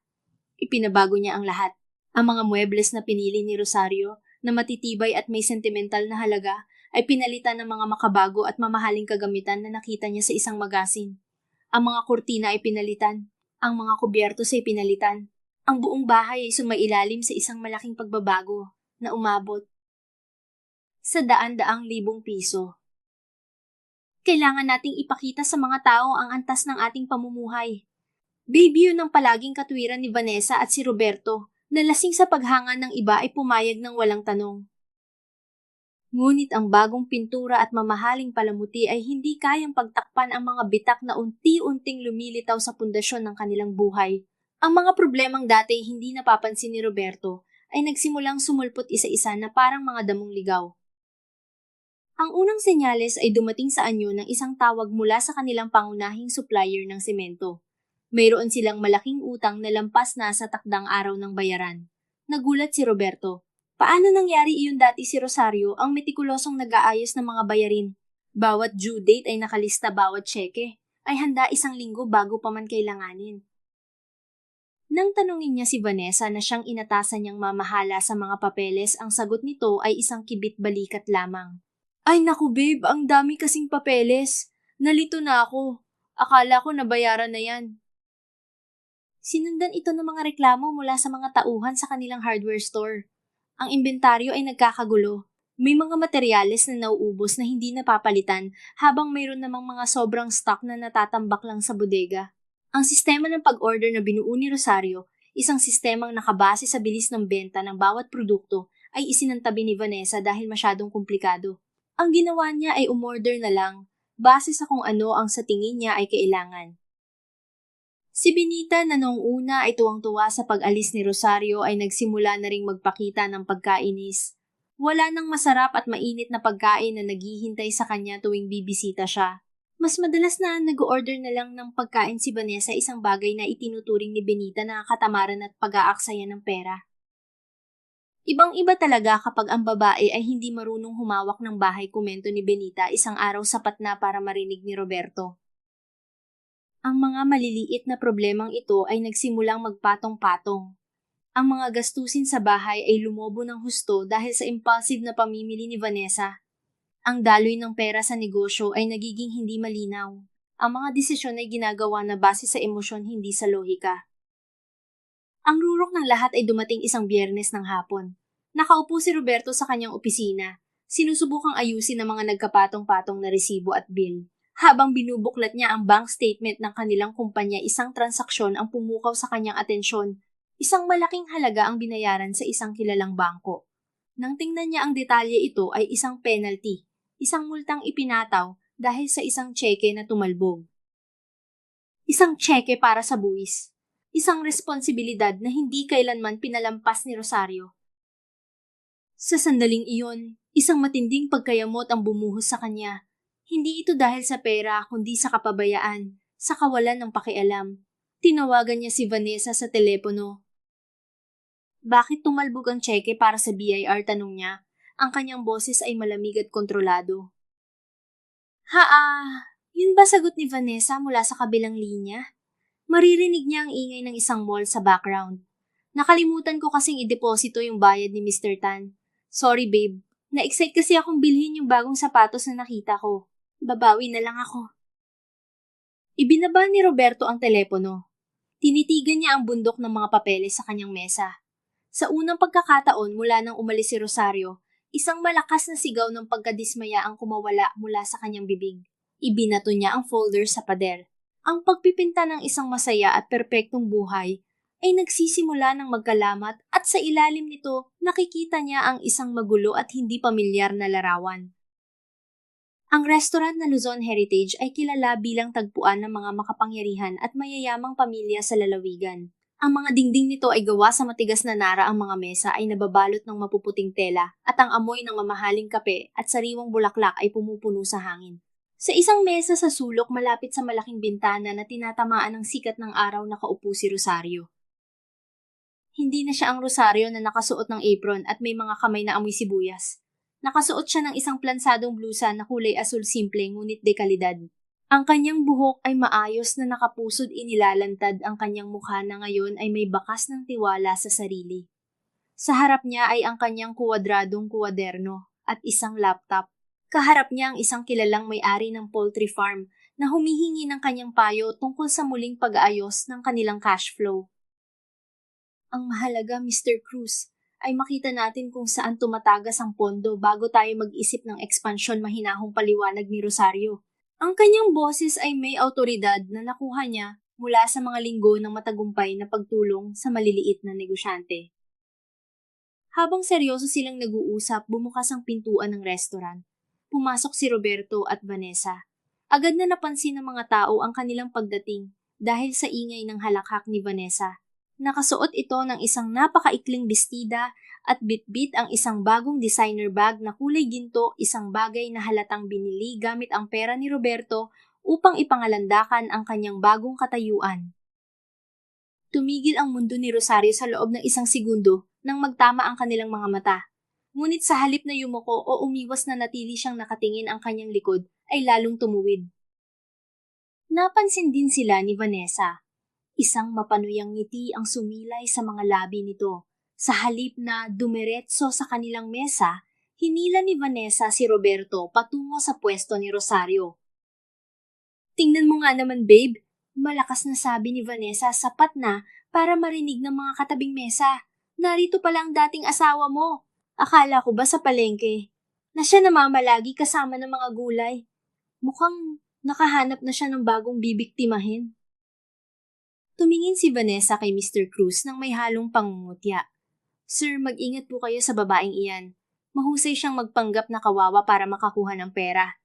Ipinabago niya ang lahat. Ang mga muebles na pinili ni Rosario na matitibay at may sentimental na halaga ay pinalitan ng mga makabago at mamahaling kagamitan na nakita niya sa isang magasin. Ang mga kurtina ay pinalitan. Ang mga kubyertos ay pinalitan. Ang buong bahay ay sumailalim sa isang malaking pagbabago na umabot sa daan-daang libong piso. Kailangan nating ipakita sa mga tao ang antas ng ating pamumuhay. Baby, yun ang palaging katwiran ni Vanessa at si Roberto, na lasing sa paghanga ng iba ay pumayag ng walang tanong. Ngunit ang bagong pintura at mamahaling palamuti ay hindi kayang pagtakpan ang mga bitak na unti-unting lumilitaw sa pundasyon ng kanilang buhay. Ang mga problemang dati hindi napapansin ni Roberto ay nagsimulang sumulpot isa-isa na parang mga damong ligaw. Ang unang senyales ay dumating sa anyo ng isang tawag mula sa kanilang pangunahing supplier ng semento. Mayroon silang malaking utang na lampas na sa takdang araw ng bayaran. Nagulat si Roberto. Paano nangyari iyon? Dati si Rosario ang metikulosong nag-aayos ng mga bayarin. Bawat due date ay nakalista, bawat tseke ay handa isang linggo bago pa man kailanganin. Nang tanungin niya si Vanessa na siyang inatasan niyang mamahala sa mga papeles, ang sagot nito ay isang kibit-balikat lamang. Ay naku babe, ang dami kasing papeles. Nalito na ako. Akala ko nabayaran na yan. Sinundan ito ng mga reklamo mula sa mga tauhan sa kanilang hardware store. Ang inventaryo ay nagkakagulo. May mga materyales na nauubos na hindi napapalitan habang mayroon namang mga sobrang stock na natatambak lang sa bodega. Ang sistema ng pag-order na binuo ni Rosario, isang sistemang nakabase sa bilis ng benta ng bawat produkto, ay isinantabi ni Vanessa dahil masyadong komplikado. Ang ginawa niya ay umorder na lang, base sa kung ano ang sa tingin niya ay kailangan. Si Benita na noong una ay tuwang-tuwa sa pag-alis ni Rosario ay nagsimula na ring magpakita ng pagkainis. Wala nang masarap at mainit na pagkain na naghihintay sa kanya tuwing bibisita siya. Mas madalas na nag-order na lang ng pagkain si Vanessa, isang bagay na itinuturing ni Benita na katamaran at pag-aaksaya ng pera. Ibang-iba talaga kapag ang babae ay hindi marunong humawak ng bahay, komento ni Benita. Isang araw sapat na para marinig ni Roberto. Ang mga maliliit na problemang ito ay nagsimulang magpatong-patong. Ang mga gastusin sa bahay ay lumobo ng husto dahil sa impulsive na pamimili ni Vanessa. Ang daloy ng pera sa negosyo ay nagiging hindi malinaw. Ang mga desisyon ay ginagawa na base sa emosyon, hindi sa lohika. Ang rurok ng lahat ay dumating isang Biyernes ng hapon. Nakaupo si Roberto sa kanyang opisina. Sinusubukang ayusin ang mga nagkapatong-patong na resibo at bill. Habang binubuklat niya ang bank statement ng kanilang kumpanya, isang transaksyon ang pumukaw sa kanyang atensyon. Isang malaking halaga ang binayaran sa isang kilalang bangko. Nang tingnan niya ang detalye, ito ay isang penalty, isang multang ipinataw dahil sa isang tseke na tumalbog. Isang tseke para sa buwis. Isang responsibilidad na hindi kailanman pinalampas ni Rosario. Sa sandaling iyon, isang matinding pagkayamot ang bumuhos sa kanya. Hindi ito dahil sa pera, kundi sa kapabayaan, sa kawalan ng pakialam. Tinawagan niya si Vanessa sa telepono. Bakit tumalbog ang tseke para sa BIR? Tanong niya. Ang kanyang boses ay malamig at kontrolado. Yun ba sagot ni Vanessa mula sa kabilang linya? Maririnig niya ang ingay ng isang mall sa background. Nakalimutan ko kasing ideposito yung bayad ni Mr. Tan. Sorry babe, na-excite kasi akong bilhin yung bagong sapatos na nakita ko. Babawi na lang ako. Ibinaba ni Roberto ang telepono. Tinitigan niya ang bundok ng mga papeles sa kanyang mesa. Sa unang pagkakataon mula nang umalis si Rosario, isang malakas na sigaw ng pagkadismaya ang kumawala mula sa kanyang bibig. Ibinato niya ang folder sa pader. Ang pagpipinta ng isang masaya at perpektong buhay ay nagsisimula ng magkalamat at sa ilalim nito nakikita niya ang isang magulo at hindi pamilyar na larawan. Ang restaurant na Luzon Heritage ay kilala bilang tagpuan ng mga makapangyarihan at mayayamang pamilya sa lalawigan. Ang mga dingding nito ay gawa sa matigas na nara, ang mga mesa ay nababalot ng mapuputing tela at ang amoy ng mamahaling kape at sariwang bulaklak ay pumupuno sa hangin. Sa isang mesa sa sulok malapit sa malaking bintana na tinatamaan ng sikat ng araw nakaupo si Rosario. Hindi na siya ang Rosario na nakasuot ng apron at may mga kamay na amoy sibuyas. Nakasuot siya ng isang plansadong blusa na kulay asul simple ngunit dekalidad. Ang kanyang buhok ay maayos na nakapusod inilalantad, ang kanyang mukha na ngayon ay may bakas ng tiwala sa sarili. Sa harap niya ay ang kanyang kuwadradong kuwaderno at isang laptop. Kaharap niya ang isang kilalang may-ari ng poultry farm na humihingi ng kanyang payo tungkol sa muling pag-aayos ng kanilang cash flow. Ang mahalaga, Mr. Cruz, ay makita natin kung saan tumatagas ang pondo bago tayo mag-isip ng ekspansyon, mahinahong paliwanag ni Rosario. Ang kanyang boses ay may autoridad na nakuha niya mula sa mga linggo ng matagumpay na pagtulong sa maliliit na negosyante. Habang seryoso silang nag-uusap, bumukas ang pintuan ng restaurant. Pumasok si Roberto at Vanessa. Agad na napansin ng mga tao ang kanilang pagdating dahil sa ingay ng halakhak ni Vanessa. Nakasuot ito ng isang napakaikling bestida at bitbit ang isang bagong designer bag na kulay ginto, isang bagay na halatang binili gamit ang pera ni Roberto upang ipangalandakan ang kanyang bagong katayuan. Tumigil ang mundo ni Rosario sa loob ng isang segundo nang magtama ang kanilang mga mata. Ngunit sa halip na yumuko o umiwas na natili siyang nakatingin ang kanyang likod, ay lalong tumuwid. Napansin din sila ni Vanessa. Isang mapanuyang ngiti ang sumilay sa mga labi nito. Sa halip na dumiretso sa kanilang mesa, hinila ni Vanessa si Roberto patungo sa pwesto ni Rosario. Tingnan mo nga naman, babe. Malakas na sabi ni Vanessa, sapat na para marinig ng mga katabing mesa. Narito pala ang dating asawa mo. Akala ko ba sa palengke na siya namamalagi kasama ng mga gulay? Mukhang nakahanap na siya ng bagong bibiktimahin. Tumingin si Vanessa kay Mr. Cruz nang may halong pangungutya. Sir, mag-ingat po kayo sa babaeng iyan. Mahusay siyang magpanggap na kawawa para makakuha ng pera.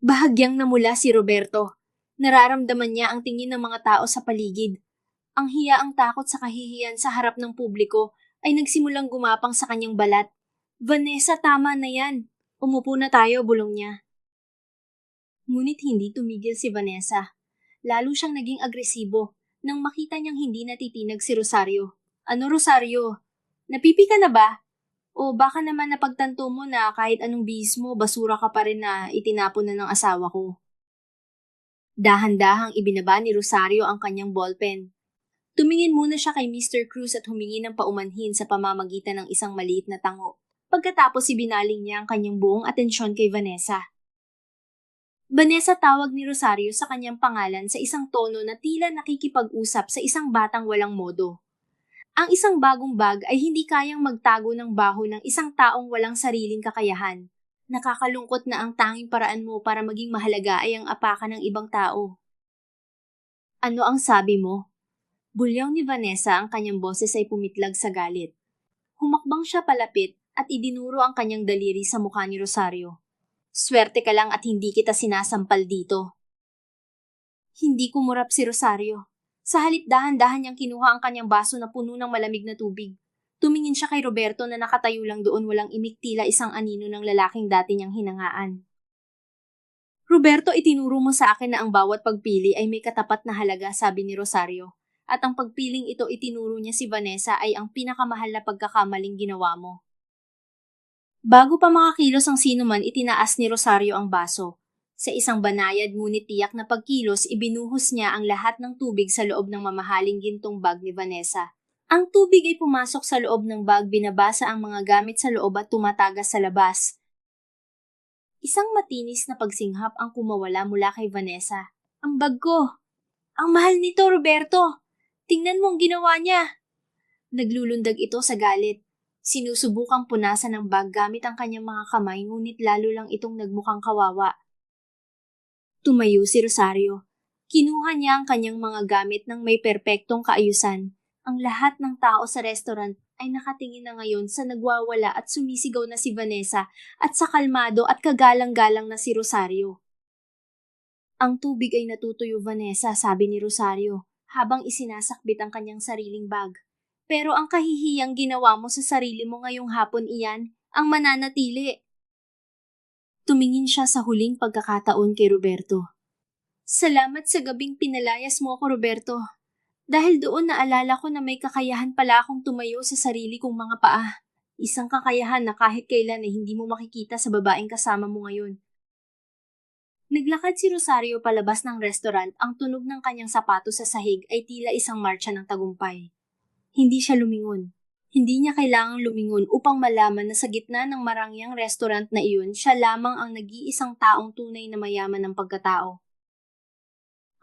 Bahagyang namula si Roberto. Nararamdaman niya ang tingin ng mga tao sa paligid. Ang hiya, ang takot sa kahihiyan sa harap ng publiko ay nagsimulang gumapang sa kanyang balat. Vanessa, tama na yan. Umupo na tayo, bulong niya. Ngunit hindi tumigil si Vanessa. Lalo siyang naging agresibo nang makita niyang hindi natitinag si Rosario. Ano, Rosario? Napipi ka na ba? O baka naman napagtanto mo na kahit anong bihis mo, basura ka pa rin na itinapon na ng asawa ko. Dahan-dahang ibinaba ni Rosario ang kanyang ballpen. Tumingin muna siya kay Mr. Cruz at humingi ng paumanhin sa pamamagitan ng isang maliit na tango. Pagkatapos ibinaling niya ang kanyang buong atensyon kay Vanessa. Vanessa, tawag ni Rosario sa kanyang pangalan sa isang tono na tila nakikipag-usap sa isang batang walang modo. Ang isang bagong bag ay hindi kayang magtago ng baho ng isang taong walang sariling kakayahan. Nakakalungkot na ang tanging paraan mo para maging mahalaga ay ang apakan ng ibang tao. Ano ang sabi mo? Bulyaw ni Vanessa, ang kanyang boses ay pumitlag sa galit. Humakbang siya palapit at idinuro ang kanyang daliri sa mukha ni Rosario. Swerte ka lang at hindi kita sinasampal dito. Hindi kumurap si Rosario. Sa halip dahan-dahan niyang kinuha ang kanyang baso na puno ng malamig na tubig. Tumingin siya kay Roberto na nakatayo lang doon, walang imik, tila isang anino ng lalaking dati niyang hinangaan. Roberto, itinuro mo sa akin na ang bawat pagpili ay may katapat na halaga, sabi ni Rosario. At ang pagpiling ito itinuro niya si Vanessa ay ang pinakamahal na pagkakamaling ginawa mo. Bago pa makakilos ang sinuman, itinaas ni Rosario ang baso. Sa isang banayad ngunit tiyak na pagkilos, ibinuhos niya ang lahat ng tubig sa loob ng mamahaling gintong bag ni Vanessa. Ang tubig ay pumasok sa loob ng bag, binabasa ang mga gamit sa loob at tumatagas sa labas. Isang matinis na pagsinghap ang kumawala mula kay Vanessa. Ang bag ko! Ang mahal nito, Roberto! Tingnan mo ang ginawa niya! Naglulundag ito sa galit. Sinusubukang punasan ng bag gamit ang kanyang mga kamay, ngunit lalo lang itong nagmukhang kawawa. Tumayo si Rosario. Kinuha niya ang kanyang mga gamit ng may perpektong kaayusan. Ang lahat ng tao sa restaurant ay nakatingin na ngayon sa nagwawala at sumisigaw na si Vanessa at sa kalmado at kagalang-galang na si Rosario. Ang tubig ay natutuyo, Vanessa, sabi ni Rosario, habang isinasakbit ang kanyang sariling bag. Pero ang kahihiyang ginawa mo sa sarili mo ngayong hapon, iyan ang mananatili. Tumingin siya sa huling pagkakataon kay Roberto. Salamat sa gabing pinalayas mo ako, Roberto. Dahil doon naalala ko na may kakayahan pala akong tumayo sa sarili kong mga paa. Isang kakayahan na kahit kailan ay hindi mo makikita sa babaeng kasama mo ngayon. Naglakad si Rosario palabas ng restaurant. Ang tunog ng kanyang sapatos sa sahig ay tila isang marcha ng tagumpay. Hindi siya lumingon. Hindi niya kailangang lumingon upang malaman na sa gitna ng marangyang restaurant na iyon, siya lamang ang nag-iisang taong tunay na mayaman ng pagkatao.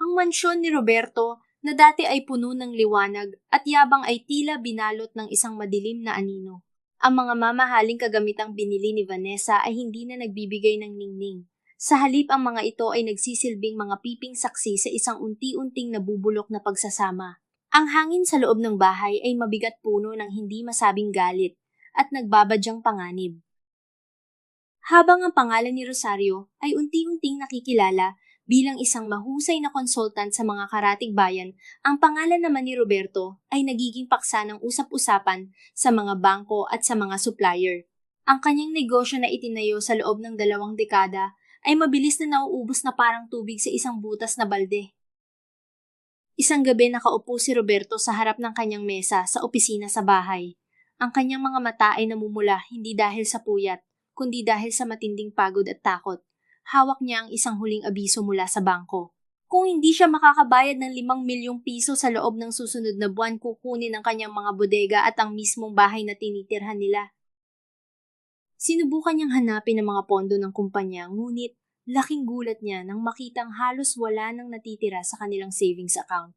Ang mansyon ni Roberto, na dati ay puno ng liwanag at yabang, ay tila binalot ng isang madilim na anino. Ang mga mamahaling kagamitang binili ni Vanessa ay hindi na nagbibigay ng ningning. Sa halip, ang mga ito ay nagsisilbing mga piping saksi sa isang unti-unting nabubulok na pagsasama. Ang hangin sa loob ng bahay ay mabigat puno ng hindi masabing galit at nagbabadyang panganib. Habang ang pangalan ni Rosario ay unti-unting nakikilala bilang isang mahusay na konsultant sa mga karatig bayan, ang pangalan naman ni Roberto ay nagiging paksa ng usap-usapan sa mga bangko at sa mga supplier. Ang kanyang negosyo na itinayo sa loob ng 2 dekada ay mabilis na nauubos na parang tubig sa isang butas na balde. Isang gabi nakaupo si Roberto sa harap ng kanyang mesa sa opisina sa bahay. Ang kanyang mga mata ay namumula hindi dahil sa puyat, kundi dahil sa matinding pagod at takot. Hawak niya ang isang huling abiso mula sa bangko. Kung hindi siya makakabayad ng 5 milyong piso sa loob ng susunod na buwan, kukunin ang kanyang mga bodega at ang mismong bahay na tinitirhan nila. Sinubukan niyang hanapin ang mga pondo ng kumpanya, ngunit laking gulat niya nang makitang halos wala nang natitira sa kanilang savings account.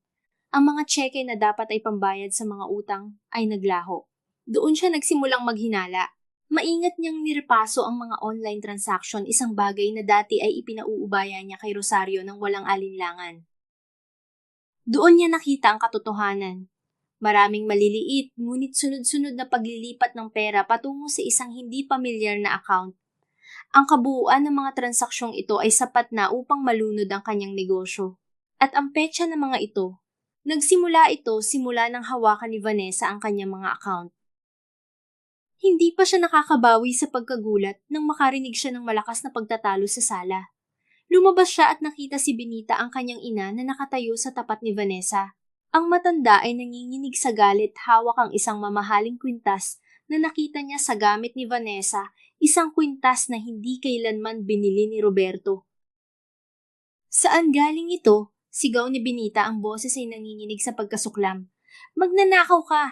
Ang mga tseke na dapat ay pambayad sa mga utang ay naglaho. Doon siya nagsimulang maghinala. Maingat niyang nirepaso ang mga online transaction, isang bagay na dati ay ipinauubaya niya kay Rosario ng walang alinlangan. Doon niya nakita ang katotohanan. Maraming maliliit ngunit sunod-sunod na paglilipat ng pera patungo sa isang hindi pamilyar na account. Ang kabuuan ng mga transaksyong ito ay sapat na upang malunod ang kanyang negosyo. At ang petsa ng mga ito, nagsimula ito simula ng hawakan ni Vanessa ang kanyang mga account. Hindi pa siya nakakabawi sa pagkagulat nang makarinig siya ng malakas na pagtatalo sa sala. Lumabas siya at nakita si Benita, ang kanyang ina, na nakatayo sa tapat ni Vanessa. Ang matanda ay nanginginig sa galit, hawak ang isang mamahaling kwintas na nakita niya sa gamit ni Vanessa, isang kwintas na hindi kailanman binili ni Roberto. Saan galing ito? Sigaw ni Benita, ang boses ay nanginginig sa pagkasuklam. Magnanakaw ka!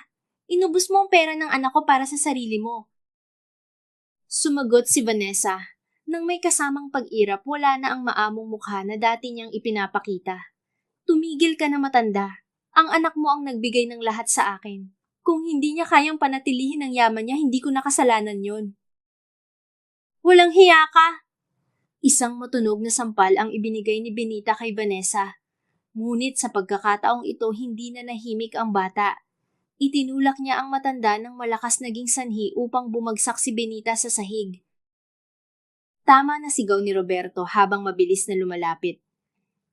Inubos mo ang pera ng anak ko para sa sarili mo. Sumagot si Vanessa. Nang may kasamang pag-irap, wala na ang maamong mukha na dati niyang ipinapakita. Tumigil ka na, matanda. Ang anak mo ang nagbigay ng lahat sa akin. Kung hindi niya kayang panatilihin ang yaman niya, hindi ko nakasalanan yon. Walang hiya ka! Isang matunog na sampal ang ibinigay ni Benita kay Vanessa. Ngunit sa pagkakataong ito, hindi na nahimik ang bata. Itinulak niya ang matanda ng malakas naging sanhi upang bumagsak si Benita sa sahig. Tama na, sigaw ni Roberto habang mabilis na lumalapit.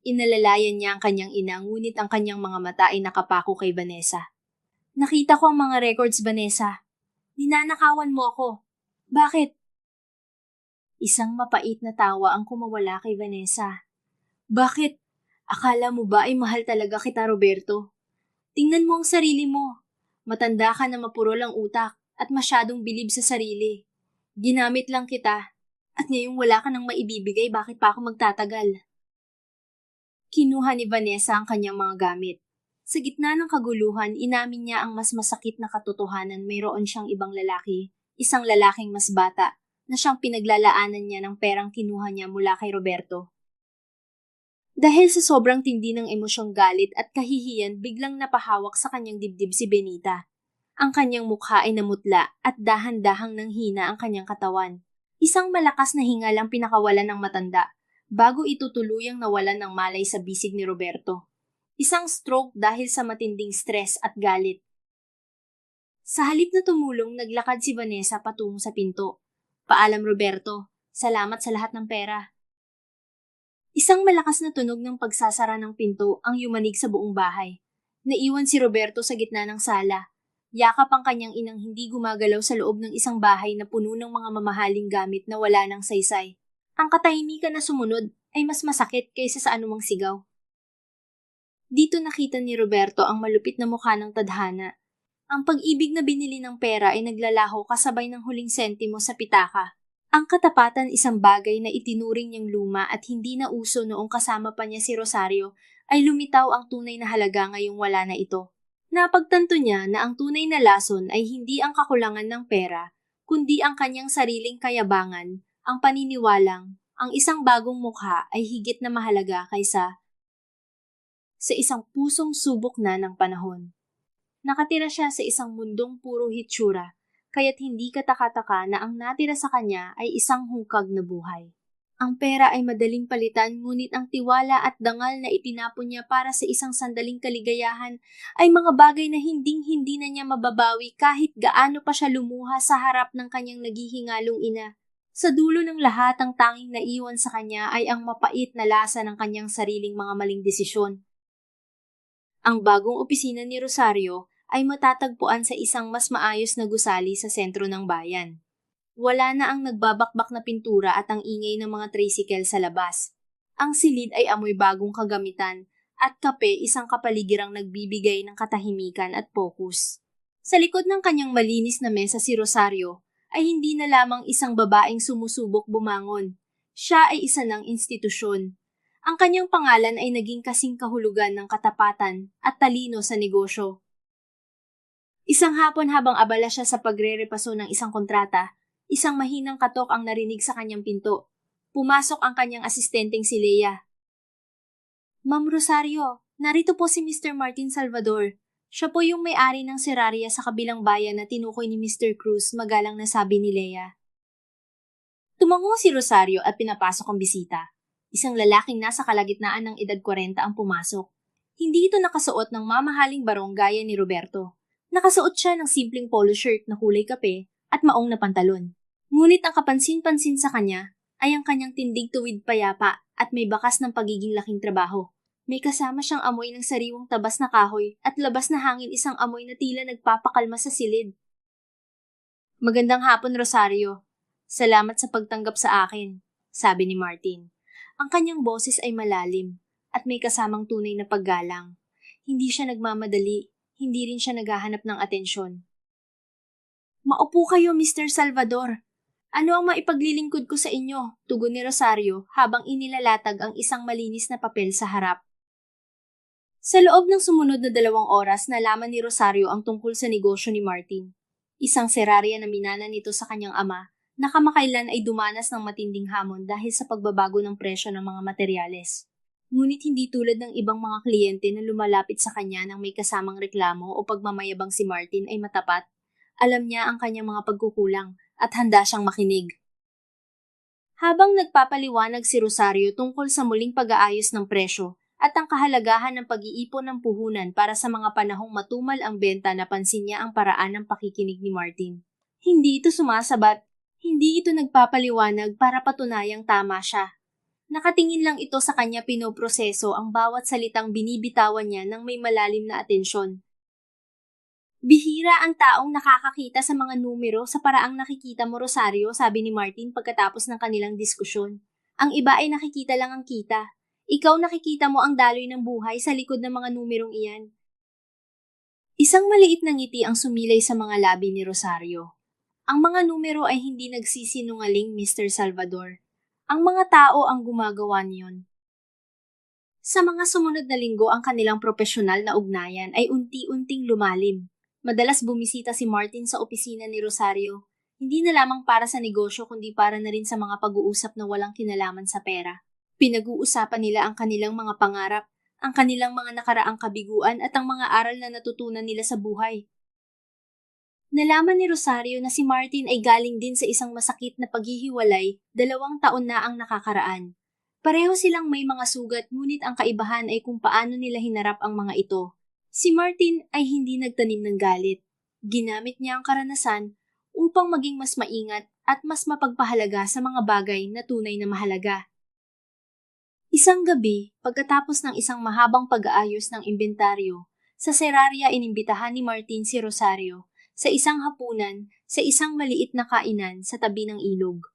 Inalalayan niya ang kanyang ina, ngunit ang kanyang mga mata ay nakapako kay Vanessa. Nakita ko ang mga records, Vanessa. Ninanakawan mo ako. Bakit? Isang mapait na tawa ang kumawala kay Vanessa. Bakit? Akala mo ba ay mahal talaga kita, Roberto? Tingnan mo ang sarili mo. Matanda ka na mapurol ang utak at masyadong bilib sa sarili. Ginamit lang kita. At ngayong wala ka nang maibibigay, bakit pa ako magtatagal? Kinuha ni Vanessa ang kanyang mga gamit. Sa gitna ng kaguluhan, inamin niya ang mas masakit na katotohanan, mayroon siyang ibang lalaki, isang lalaking mas bata, na siyang pinaglalaanan niya ng perang kinuha niya mula kay Roberto. Dahil sa sobrang tindi ng emosyong galit at kahihiyan, biglang napahawak sa kanyang dibdib si Benita. Ang kanyang mukha ay namutla at dahan-dahang nanghina ang kanyang katawan. Isang malakas na hingal ang pinakawalan ng matanda, bago ito tuluyang nawalan ng malay sa bisig ni Roberto. Isang stroke dahil sa matinding stress at galit. Sa halip na tumulong, naglakad si Vanessa patungo sa pinto. Paalam Roberto, salamat sa lahat ng pera. Isang malakas na tunog ng pagsasara ng pinto ang yumanig sa buong bahay. Naiwan si Roberto sa gitna ng sala. Yakap ang kanyang inang hindi gumagalaw sa loob ng isang bahay na puno ng mga mamahaling gamit na wala ng saysay. Ang katahimikan na sumunod ay mas masakit kaysa sa anumang sigaw. Dito nakita ni Roberto ang malupit na mukha ng tadhana. Ang pag-ibig na binili ng pera ay naglalaho kasabay ng huling sentimo sa pitaka. Ang katapatan, isang bagay na itinuring niyang luma at hindi na uso noong kasama pa niya si Rosario, ay lumitaw ang tunay na halaga ngayong wala na ito. Napagtanto niya na ang tunay na lason ay hindi ang kakulangan ng pera, kundi ang kanyang sariling kayabangan, ang paniniwalang, ang isang bagong mukha ay higit na mahalaga kaysa sa isang pusong subok na ng panahon. Nakatira siya sa isang mundong puro hitsura, kaya't hindi katakataka na ang natira sa kanya ay isang hungkag na buhay. Ang pera ay madaling palitan, ngunit ang tiwala at dangal na itinapon niya para sa isang sandaling kaligayahan ay mga bagay na hinding-hindi na niya mababawi kahit gaano pa siya lumuha sa harap ng kanyang naghihingalong ina. Sa dulo ng lahat, ang tanging naiwan sa kanya ay ang mapait na lasa ng kanyang sariling mga maling desisyon. Ang bagong opisina ni Rosario ay matatagpuan sa isang mas maayos na gusali sa sentro ng bayan. Wala na ang nagbabakbak na pintura at ang ingay ng mga tricycle sa labas. Ang silid ay amoy bagong kagamitan at kape isang kapaligirang nagbibigay ng katahimikan at focus. Sa likod ng kanyang malinis na mesa si Rosario ay hindi na lamang isang babaeng sumusubok bumangon. Siya ay isa ng institusyon. Ang kanyang pangalan ay naging kasing kahulugan ng katapatan at talino sa negosyo. Isang hapon habang abala siya sa pagre-repaso ng isang kontrata, isang mahinang katok ang narinig sa kanyang pinto. Pumasok ang kanyang asistenteng si Leia. Ma'am Rosario, narito po si Mr. Martin Salvador. Siya po yung may-ari ng seraria sa kabilang bayan na tinukoy ni Mr. Cruz, magalang na sabi ni Leia. Tumango si Rosario at pinapasok ang bisita. Isang lalaking nasa kalagitnaan ng edad 40 ang pumasok. Hindi ito nakasuot ng mamahaling barong gaya ni Roberto. Nakasuot siya ng simpleng polo shirt na kulay kape at maong na pantalon. Ngunit ang kapansin-pansin sa kanya ay ang kanyang tindig tuwid payapa at may bakas ng pagiging laking trabaho. May kasama siyang amoy ng sariwang tabas na kahoy at labas na hangin, isang amoy na tila nagpapakalma sa silid. Magandang hapon, Rosario. Salamat sa pagtanggap sa akin, sabi ni Martin. Ang kanyang boses ay malalim at may kasamang tunay na paggalang. Hindi siya nagmamadali, hindi rin siya naghahanap ng atensyon. Maupo kayo, Mr. Salvador. Ano ang maipaglilingkod ko sa inyo? Tugon ni Rosario habang inilalatag ang isang malinis na papel sa harap. Sa loob ng sumunod na 2 oras, nalaman ni Rosario ang tungkol sa negosyo ni Martin. Isang seraria na minana nito sa kanyang ama, na kamakailan ay dumanas ng matinding hamon dahil sa pagbabago ng presyo ng mga materyales. Ngunit hindi tulad ng ibang mga kliyente na lumalapit sa kanya nang may kasamang reklamo o pagmamayabang, si Martin ay matapat. Alam niya ang kanyang mga pagkukulang at handa siyang makinig. Habang nagpapaliwanag si Rosario tungkol sa muling pag-aayos ng presyo at ang kahalagahan ng pag-iipon ng puhunan para sa mga panahong matumal ang benta, napansin niya ang paraan ng pakikinig ni Martin. Hindi ito sumasabat. Hindi ito nagpapaliwanag para patunayang tama siya. Nakatingin lang ito sa kanya, pinoproseso ang bawat salitang binibitawan niya ng may malalim na atensyon. Bihira ang taong nakakakita sa mga numero sa paraang nakikita mo, Rosario, sabi ni Martin pagkatapos ng kanilang diskusyon. Ang iba ay nakikita lang ang kita. Ikaw nakikita mo ang daloy ng buhay sa likod ng mga numerong iyan. Isang maliit na ngiti ang sumilay sa mga labi ni Rosario. Ang mga numero ay hindi nagsisinungaling, Mr. Salvador. Ang mga tao ang gumagawa niyon. Sa mga sumunod na linggo, ang kanilang propesyonal na ugnayan ay unti-unting lumalim. Madalas bumisita si Martin sa opisina ni Rosario, hindi na lamang para sa negosyo kundi para na rin sa mga pag-uusap na walang kinalaman sa pera. Pinag-uusapan nila ang kanilang mga pangarap, ang kanilang mga nakaraang kabiguan at ang mga aral na natutunan nila sa buhay. Nalaman ni Rosario na si Martin ay galing din sa isang masakit na paghihiwalay, 2 taon na ang nakakaraan. Pareho silang may mga sugat, ngunit ang kaibahan ay kung paano nila hinarap ang mga ito. Si Martin ay hindi nagtanim ng galit. Ginamit niya ang karanasan upang maging mas maingat at mas mapagpahalaga sa mga bagay na tunay na mahalaga. Isang gabi, pagkatapos ng isang mahabang pag-aayos ng inventaryo, sa Seraria inimbitahan ni Martin si Rosario sa isang hapunan sa isang maliit na kainan sa tabi ng ilog.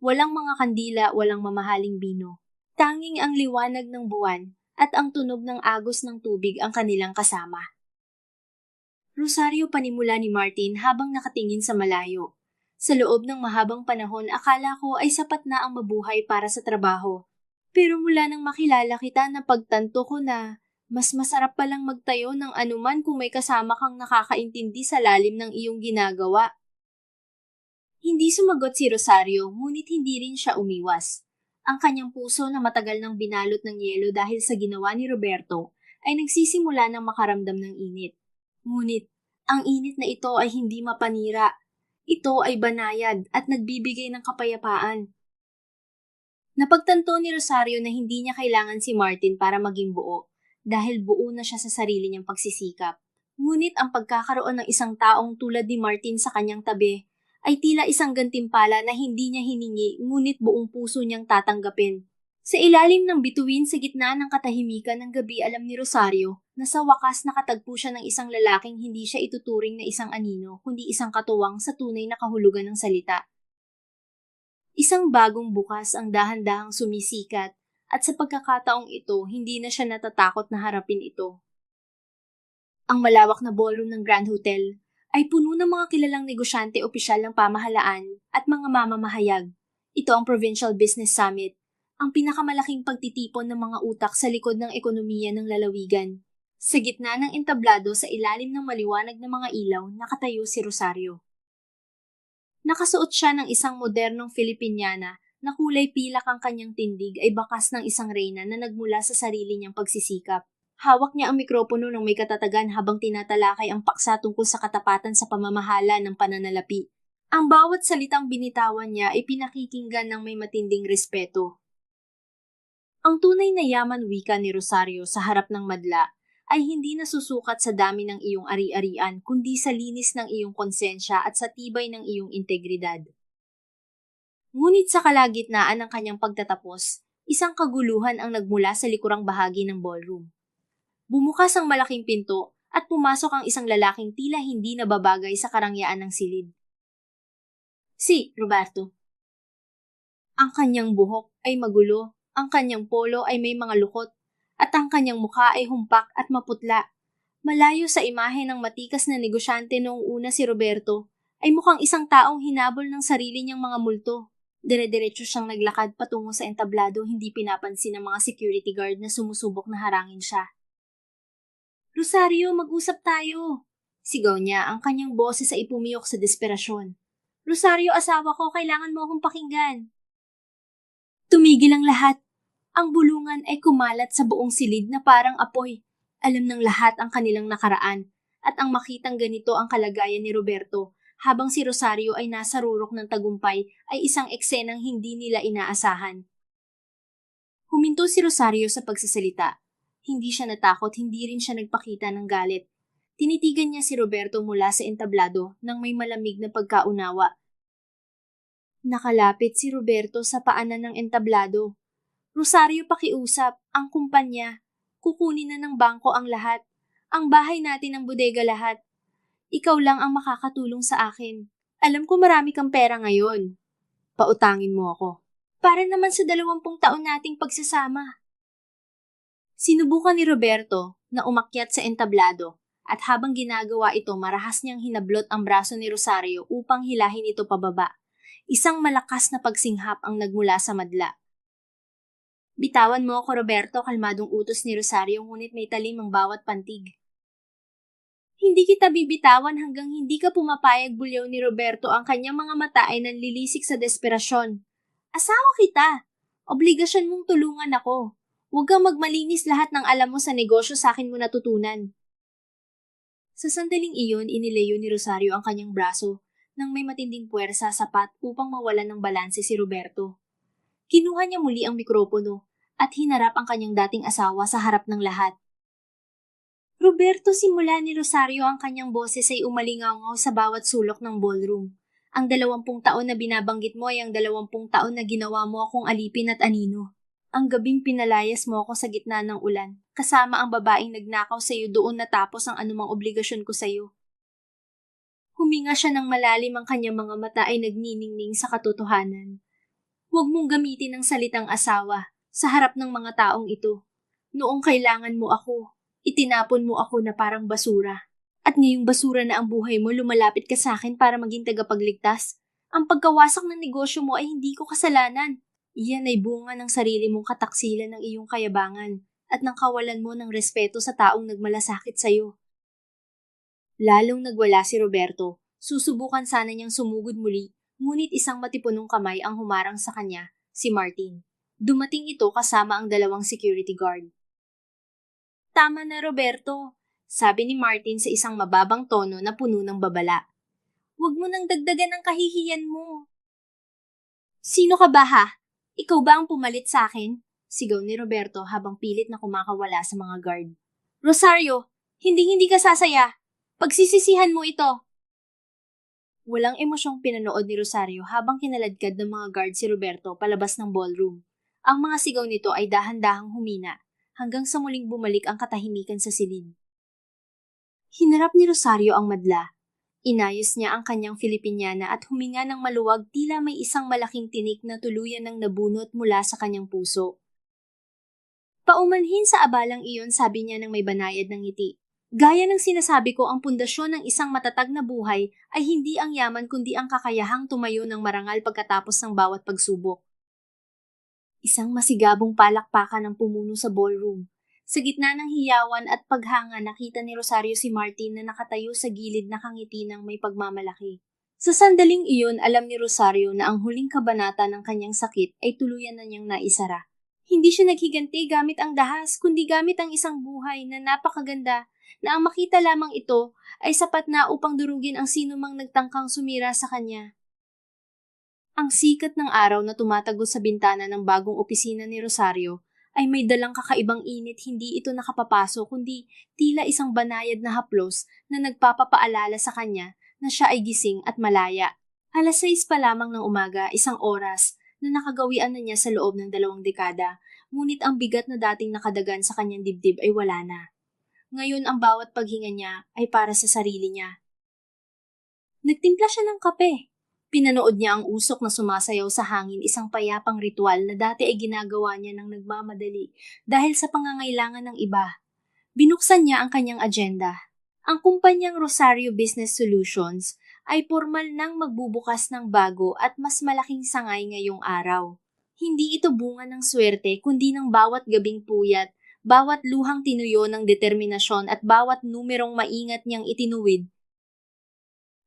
Walang mga kandila, walang mamahaling bino. Tanging ang liwanag ng buwan at ang tunog ng agos ng tubig ang kanilang kasama. Rosario, panimula ni Martin habang nakatingin sa malayo. Sa loob ng mahabang panahon, akala ko ay sapat na ang mabuhay para sa trabaho. Pero mula nang makilala kita, napagtanto ko na mas masarap palang magtayo ng anuman kung may kasama kang nakakaintindi sa lalim ng iyong ginagawa. Hindi sumagot si Rosario, ngunit hindi rin siya umiwas. Ang kanyang puso na matagal nang binalot ng yelo dahil sa ginawa ni Roberto ay nagsisimula ng makaramdam ng init. Ngunit, ang init na ito ay hindi mapanira. Ito ay banayad at nagbibigay ng kapayapaan. Napagtanto ni Rosario na hindi niya kailangan si Martin para maging buo dahil buo na siya sa sarili niyang pagsisikap. Ngunit ang pagkakaroon ng isang taong tulad ni Martin sa kanyang tabi ay tila isang gantimpala na hindi niya hiningi ngunit buong puso niyang tatanggapin. Sa ilalim ng bituin sa gitna ng katahimikan ng gabi, alam ni Rosario na sa wakas nakatagpo siya ng isang lalaking hindi siya ituturing na isang anino kundi isang katuwang sa tunay na kahulugan ng salita. Isang bagong bukas ang dahan-dahang sumisikat at sa pagkakataong ito, hindi na siya natatakot na harapin ito. Ang malawak na ballroom ng Grand Hotel ay puno ng mga kilalang negosyante, opisyal ng pamahalaan at mga mamamahayag. Ito ang Provincial Business Summit, ang pinakamalaking pagtitipon ng mga utak sa likod ng ekonomiya ng lalawigan. Sa gitna ng entablado sa ilalim ng maliwanag na mga ilaw, nakatayo si Rosario. Nakasuot siya ng isang modernong Filipiniana na kulay pilak, ang kanyang tindig ay bakas ng isang reyna na nagmula sa sarili niyang pagsisikap. Hawak niya ang mikropono ng may katatagan habang tinatalakay ang paksa tungkol sa katapatan sa pamamahala ng pananalapi. Ang bawat salitang binitawan niya ay pinakikinggan ng may matinding respeto. Ang tunay na yaman, wika ni Rosario sa harap ng madla, ay hindi nasusukat sa dami ng iyong ari-arian kundi sa linis ng iyong konsensya at sa tibay ng iyong integridad. Ngunit sa kalagitnaan ng kanyang pagtatapos, isang kaguluhan ang nagmula sa likurang bahagi ng ballroom. Bumukas ang malaking pinto at pumasok ang isang lalaking tila hindi nababagay sa karangyaan ng silid. Si Roberto. Ang kanyang buhok ay magulo, ang kanyang polo ay may mga lukot, at ang kanyang mukha ay humpak at maputla. Malayo sa imahe ng matikas na negosyante noong una, si Roberto ay mukhang isang taong hinabol ng sarili niyang mga multo. Dire-diretso siyang naglakad patungo sa entablado, hindi pinapansin ng mga security guard na sumusubok na harangin siya. Rosario, mag-usap tayo! Sigaw niya, ang kanyang boses ay pumiyok sa desperasyon. Rosario, asawa ko, kailangan mo akong pakinggan. Tumigil ang lahat. Ang bulungan ay kumalat sa buong silid na parang apoy. Alam ng lahat ang kanilang nakaraan at ang makitang ganito ang kalagayan ni Roberto habang si Rosario ay nasa rurok ng tagumpay ay isang eksenang hindi nila inaasahan. Huminto si Rosario sa pagsasalita. Hindi siya natakot, hindi rin siya nagpakita ng galit. Tinitigan niya si Roberto mula sa entablado nang may malamig na pagkaunawa. Nakalapit si Roberto sa paanan ng entablado. Rosario, pakiusap, ang kumpanya. Kukunin na ng bangko ang lahat. Ang bahay natin, ang bodega, lahat. Ikaw lang ang makakatulong sa akin. Alam ko marami kang pera ngayon. Pautangin mo ako. Para naman sa 20 taon nating pagsasama. Sinubukan ni Roberto na umakyat sa entablado At habang ginagawa ito, marahas niyang hinablot ang braso ni Rosario upang hilahin ito pababa. Isang malakas na pagsinghap ang nagmula sa madla. Bitawan mo ako, Roberto, kalmadong utos ni Rosario, ngunit may talim ang bawat pantig. Hindi kita bibitawan hanggang hindi ka pumapayag, bulyaw ni Roberto. Ang kanyang mga mata ay nanlilisik sa desperasyon. Asawa kita. Obligasyon mong tulungan ako. Huwag kang magmalinis, lahat ng alam mo sa negosyo sa akin mo natutunan. Sa sandaling iyon, inileyo ni Rosario ang kanyang braso nang may matinding puwersa sapat upang mawalan ng balanse si Roberto. Kinuha niya muli ang mikropono at hinarap ang kanyang dating asawa sa harap ng lahat. Roberto, simula ni Rosario, ang kanyang boses ay umalingaw sa bawat sulok ng ballroom. Ang 20 taon na binabanggit mo ay ang 20 taon na ginawa mo akong alipin at anino. Ang gabing pinalayas mo ako sa gitna ng ulan, kasama ang babaeng nagnakaw sa iyo, doon natapos ang anumang obligasyon ko sa iyo. Huminga siya ng malalim, ang kanyang mga mata ay nagniningning sa katotohanan. Huwag mong gamitin ang salitang asawa sa harap ng mga taong ito. Noong kailangan mo ako, itinapon mo ako na parang basura. At ngayong basura na ang buhay mo, lumalapit ka sa akin para maging tagapagligtas. Ang pagkawasak ng negosyo mo ay hindi ko kasalanan. Iyan ay bunga ng sarili mong kataksilan ng iyong kayabangan at ng kawalan mo ng respeto sa taong nagmalasakit sa iyo. Lalong nagwala si Roberto. Susubukan sana niyang sumugod muli, ngunit isang matipunong kamay ang humarang sa kanya, si Martin. Dumating ito kasama ang 2 security guard. Tama na, Roberto, sabi ni Martin sa isang mababang tono na puno ng babala. Huwag mo nang dagdagan ang kahihiyan mo. Sino ka ba, ha? Ikaw ba ang pumalit sa akin? Sigaw ni Roberto habang pilit na kumakawala sa mga guard. Rosario, hindi ka sasaya. Pagsisisihan mo ito. Walang emosyong pinanood ni Rosario habang kinaladkad ng mga guard si Roberto palabas ng ballroom. Ang mga sigaw nito ay dahan-dahang humina hanggang sa muling bumalik ang katahimikan sa silid. Hinarap ni Rosario ang madla. Inayos niya ang kanyang Filipiniana at huminga ng maluwag, tila may isang malaking tinik na tuluyan ng nabunot mula sa kanyang puso. Paumanhin sa abalang iyon, sabi niya ng may banayad ng ngiti. Gaya ng sinasabi ko, ang pundasyon ng isang matatag na buhay ay hindi ang yaman kundi ang kakayahang tumayo ng marangal pagkatapos ng bawat pagsubok. Isang masigabong palakpakan ang pumuno sa ballroom. Sa gitna ng hiyawan at paghanga, nakita ni Rosario si Martin na nakatayo sa gilid, nakangiti ng may pagmamalaki. Sa sandaling iyon, alam ni Rosario na ang huling kabanata ng kanyang sakit ay tuluyan na niyang naisara. Hindi siya naghiganti gamit ang dahas, kundi gamit ang isang buhay na napakaganda, na ang makita lamang ito ay sapat na upang durugin ang sinumang nagtangkang sumira sa kanya. Ang sikat ng araw na tumatagos sa bintana ng bagong opisina ni Rosario ay may dalang kakaibang init. Hindi ito nakapapaso kundi tila isang banayad na haplos na nagpapapaalala sa kanya na siya ay gising at malaya. 6:00 pa lamang ng umaga, isang oras na nakagawian na niya sa loob ng 2 dekada, ngunit ang bigat na dating nakadagan sa kanyang dibdib ay wala na. Ngayon ang bawat paghinga niya ay para sa sarili niya. Nagtimpla siya ng kape. Pinanood niya ang usok na sumasayaw sa hangin, isang payapang ritual na dati ay ginagawa niya ng nagmamadali dahil sa pangangailangan ng iba. Binuksan niya ang kanyang agenda. Ang kumpanyang Rosario Business Solutions ay formal nang magbubukas ng bago at mas malaking sangay ngayong araw. Hindi ito bunga ng swerte kundi ng bawat gabing puyat, bawat luhang tinuyo ng determinasyon at bawat numerong maingat niyang itinuwid.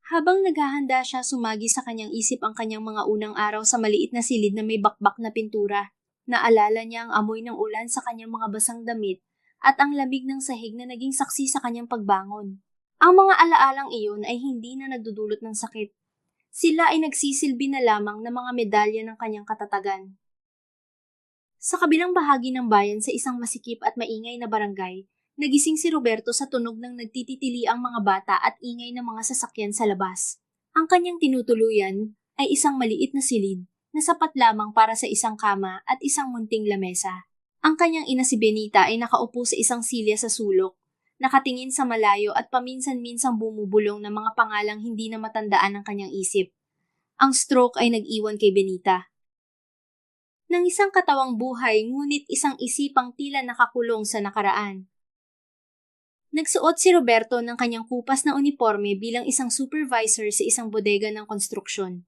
Habang naghahanda siya, sumagi sa kanyang isip ang kanyang mga unang araw sa maliit na silid na may bakbak na pintura. Naalala niya ang amoy ng ulan sa kanyang mga basang damit at ang lamig ng sahig na naging saksi sa kanyang pagbangon. Ang mga alaalang iyon ay hindi na nagdudulot ng sakit. Sila ay nagsisilbi na lamang ng mga medalya ng kanyang katatagan. Sa kabilang bahagi ng bayan, sa isang masikip at maingay na barangay, nagising si Roberto sa tunog ng nagtititili ang mga bata at ingay ng mga sasakyan sa labas. Ang kanyang tinutuluyan ay isang maliit na silid na sapat lamang para sa isang kama at isang munting lamesa. Ang kanyang ina, si Benita, ay nakaupo sa isang silya sa sulok, nakatingin sa malayo at paminsan-minsang bumubulong ng mga pangalang hindi na matandaan ng kanyang isip. Ang stroke ay nag-iwan kay Benita ng isang katawang buhay, ngunit isang isipang tila nakakulong sa nakaraan. Nagsuot si Roberto ng kanyang kupas na uniforme bilang isang supervisor sa isang bodega ng konstruksyon.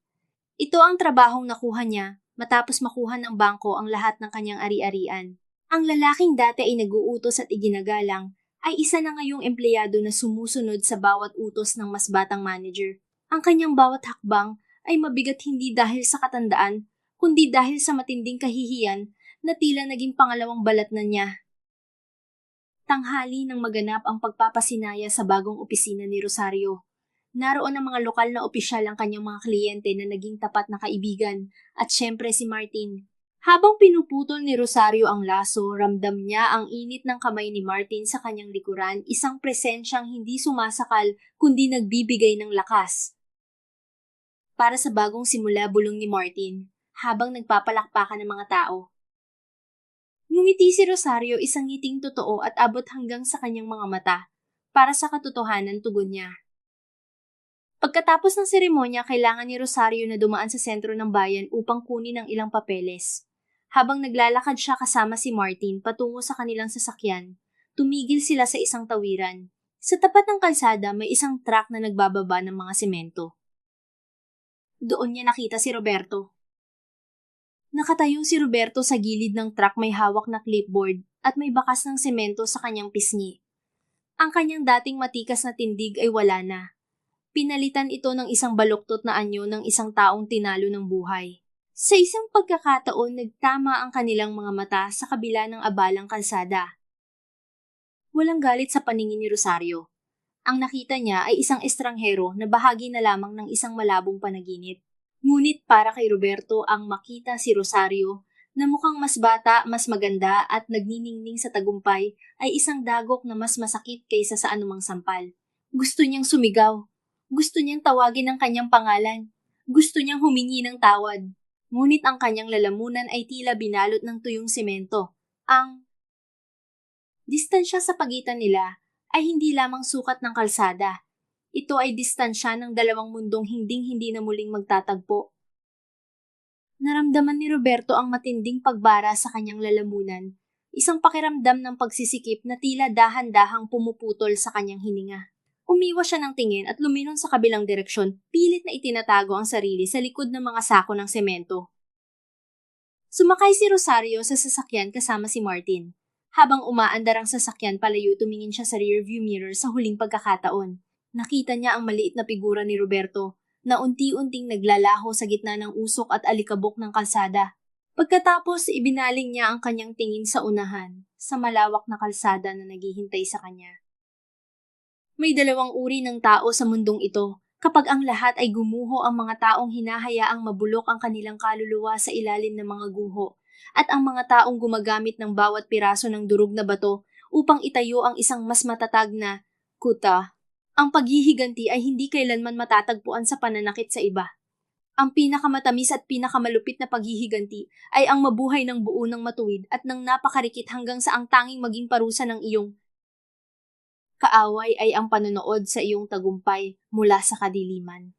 Ito ang trabahong nakuha niya matapos makuha ng bangko ang lahat ng kanyang ari-arian. Ang lalaking dati ay nag-uutos at iginagalang ay isa na ngayong empleyado na sumusunod sa bawat utos ng mas batang manager. Ang kanyang bawat hakbang ay mabigat hindi dahil sa katandaan, kundi dahil sa matinding kahihiyan na tila naging pangalawang balat na niya. Tanghali nang maganap ang pagpapasinaya sa bagong opisina ni Rosario. Naroon ang mga lokal na opisyal ang kanyang mga kliyente na naging tapat na kaibigan at syempre si Martin. Habang pinuputol ni Rosario ang laso, ramdam niya ang init ng kamay ni Martin sa kanyang likuran, isang presensyang hindi sumasakal kundi nagbibigay ng lakas. Para sa bagong simula, bulong ni Martin, habang nagpapalakpakan ng mga tao. Ngumiti si Rosario, isang ngiting totoo at abot hanggang sa kanyang mga mata. Para sa katotohanan, tugon niya. Pagkatapos ng seremonya, kailangan ni Rosario na dumaan sa sentro ng bayan upang kunin ang ilang papeles. Habang naglalakad siya kasama si Martin patungo sa kanilang sasakyan, tumigil sila sa isang tawiran. Sa tapat ng kalsada, may isang truck na nagbababa ng mga semento. Doon niya nakita si Roberto. Nakatayo si Roberto sa gilid ng truck, may hawak na clipboard at may bakas ng semento sa kanyang pisngi. Ang kanyang dating matikas na tindig ay wala na. Pinalitan ito ng isang baluktot na anyo ng isang taong tinalo ng buhay. Sa isang pagkakataon, nagtama ang kanilang mga mata sa kabila ng abalang kalsada. Walang galit sa paningin ni Rosario. Ang nakita niya ay isang estranghero na bahagi na lamang ng isang malabong panaginip. Ngunit para kay Roberto, ang makita si Rosario na mukhang mas bata, mas maganda at nagniningning sa tagumpay ay isang dagok na mas masakit kaysa sa anumang sampal. Gusto niyang sumigaw. Gusto niyang tawagin ang kanyang pangalan. Gusto niyang humingi ng tawad. Ngunit ang kanyang lalamunan ay tila binalot ng tuyong semento. Ang distansya sa pagitan nila ay hindi lamang sukat ng kalsada. Ito ay distansya ng dalawang mundong hinding-hindi na muling magtatagpo. Naramdaman ni Roberto ang matinding pagbara sa kanyang lalamunan, isang pakiramdam ng pagsisikip na tila dahan-dahang pumuputol sa kanyang hininga. Umiwas siya ng tingin at lumingon sa kabilang direksyon, pilit na itinatago ang sarili sa likod ng mga sako ng semento. Sumakay si Rosario sa sasakyan kasama si Martin. Habang umaandar ang sasakyan palayo, tumingin siya sa rearview mirror sa huling pagkakataon. Nakita niya ang maliit na figura ni Roberto na unti-unting naglalaho sa gitna ng usok at alikabok ng kalsada. Pagkatapos, ibinaling niya ang kanyang tingin sa unahan, sa malawak na kalsada na naghihintay sa kanya. May dalawang uri ng tao sa mundong ito. Kapag ang lahat ay gumuho, ang mga taong hinahayaang mabulok ang kanilang kaluluwa sa ilalim ng mga guho, at ang mga taong gumagamit ng bawat piraso ng durog na bato upang itayo ang isang mas matatag na kuta. Ang paghihiganti ay hindi kailanman matatagpuan sa pananakit sa iba. Ang pinakamatamis at pinakamalupit na paghihiganti ay ang mabuhay ng buo ng matuwid at ng napakarikit hanggang sa ang tanging maging parusa ng iyong kaaway ay ang panonood sa iyong tagumpay mula sa kadiliman.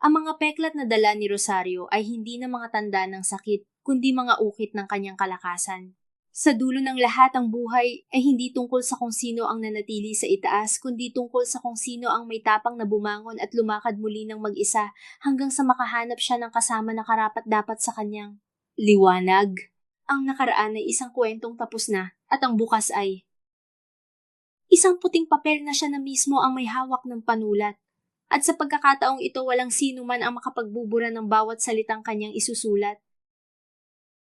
Ang mga peklat na dala ni Rosario ay hindi na mga tanda ng sakit, kundi mga ukit ng kanyang kalakasan. Sa dulo ng lahat, ang buhay ay hindi tungkol sa kung sino ang nanatili sa itaas, kundi tungkol sa kung sino ang may tapang na bumangon at lumakad muli ng mag-isa hanggang sa makahanap siya ng kasama na karapat-dapat sa kanyang liwanag. Ang nakaraan ay isang kwentong tapos na at ang bukas ay isang puting papel na siya na mismo ang may hawak ng panulat. At sa pagkakataong ito, walang sino man ang makapagbubura ng bawat salitang kanyang isusulat.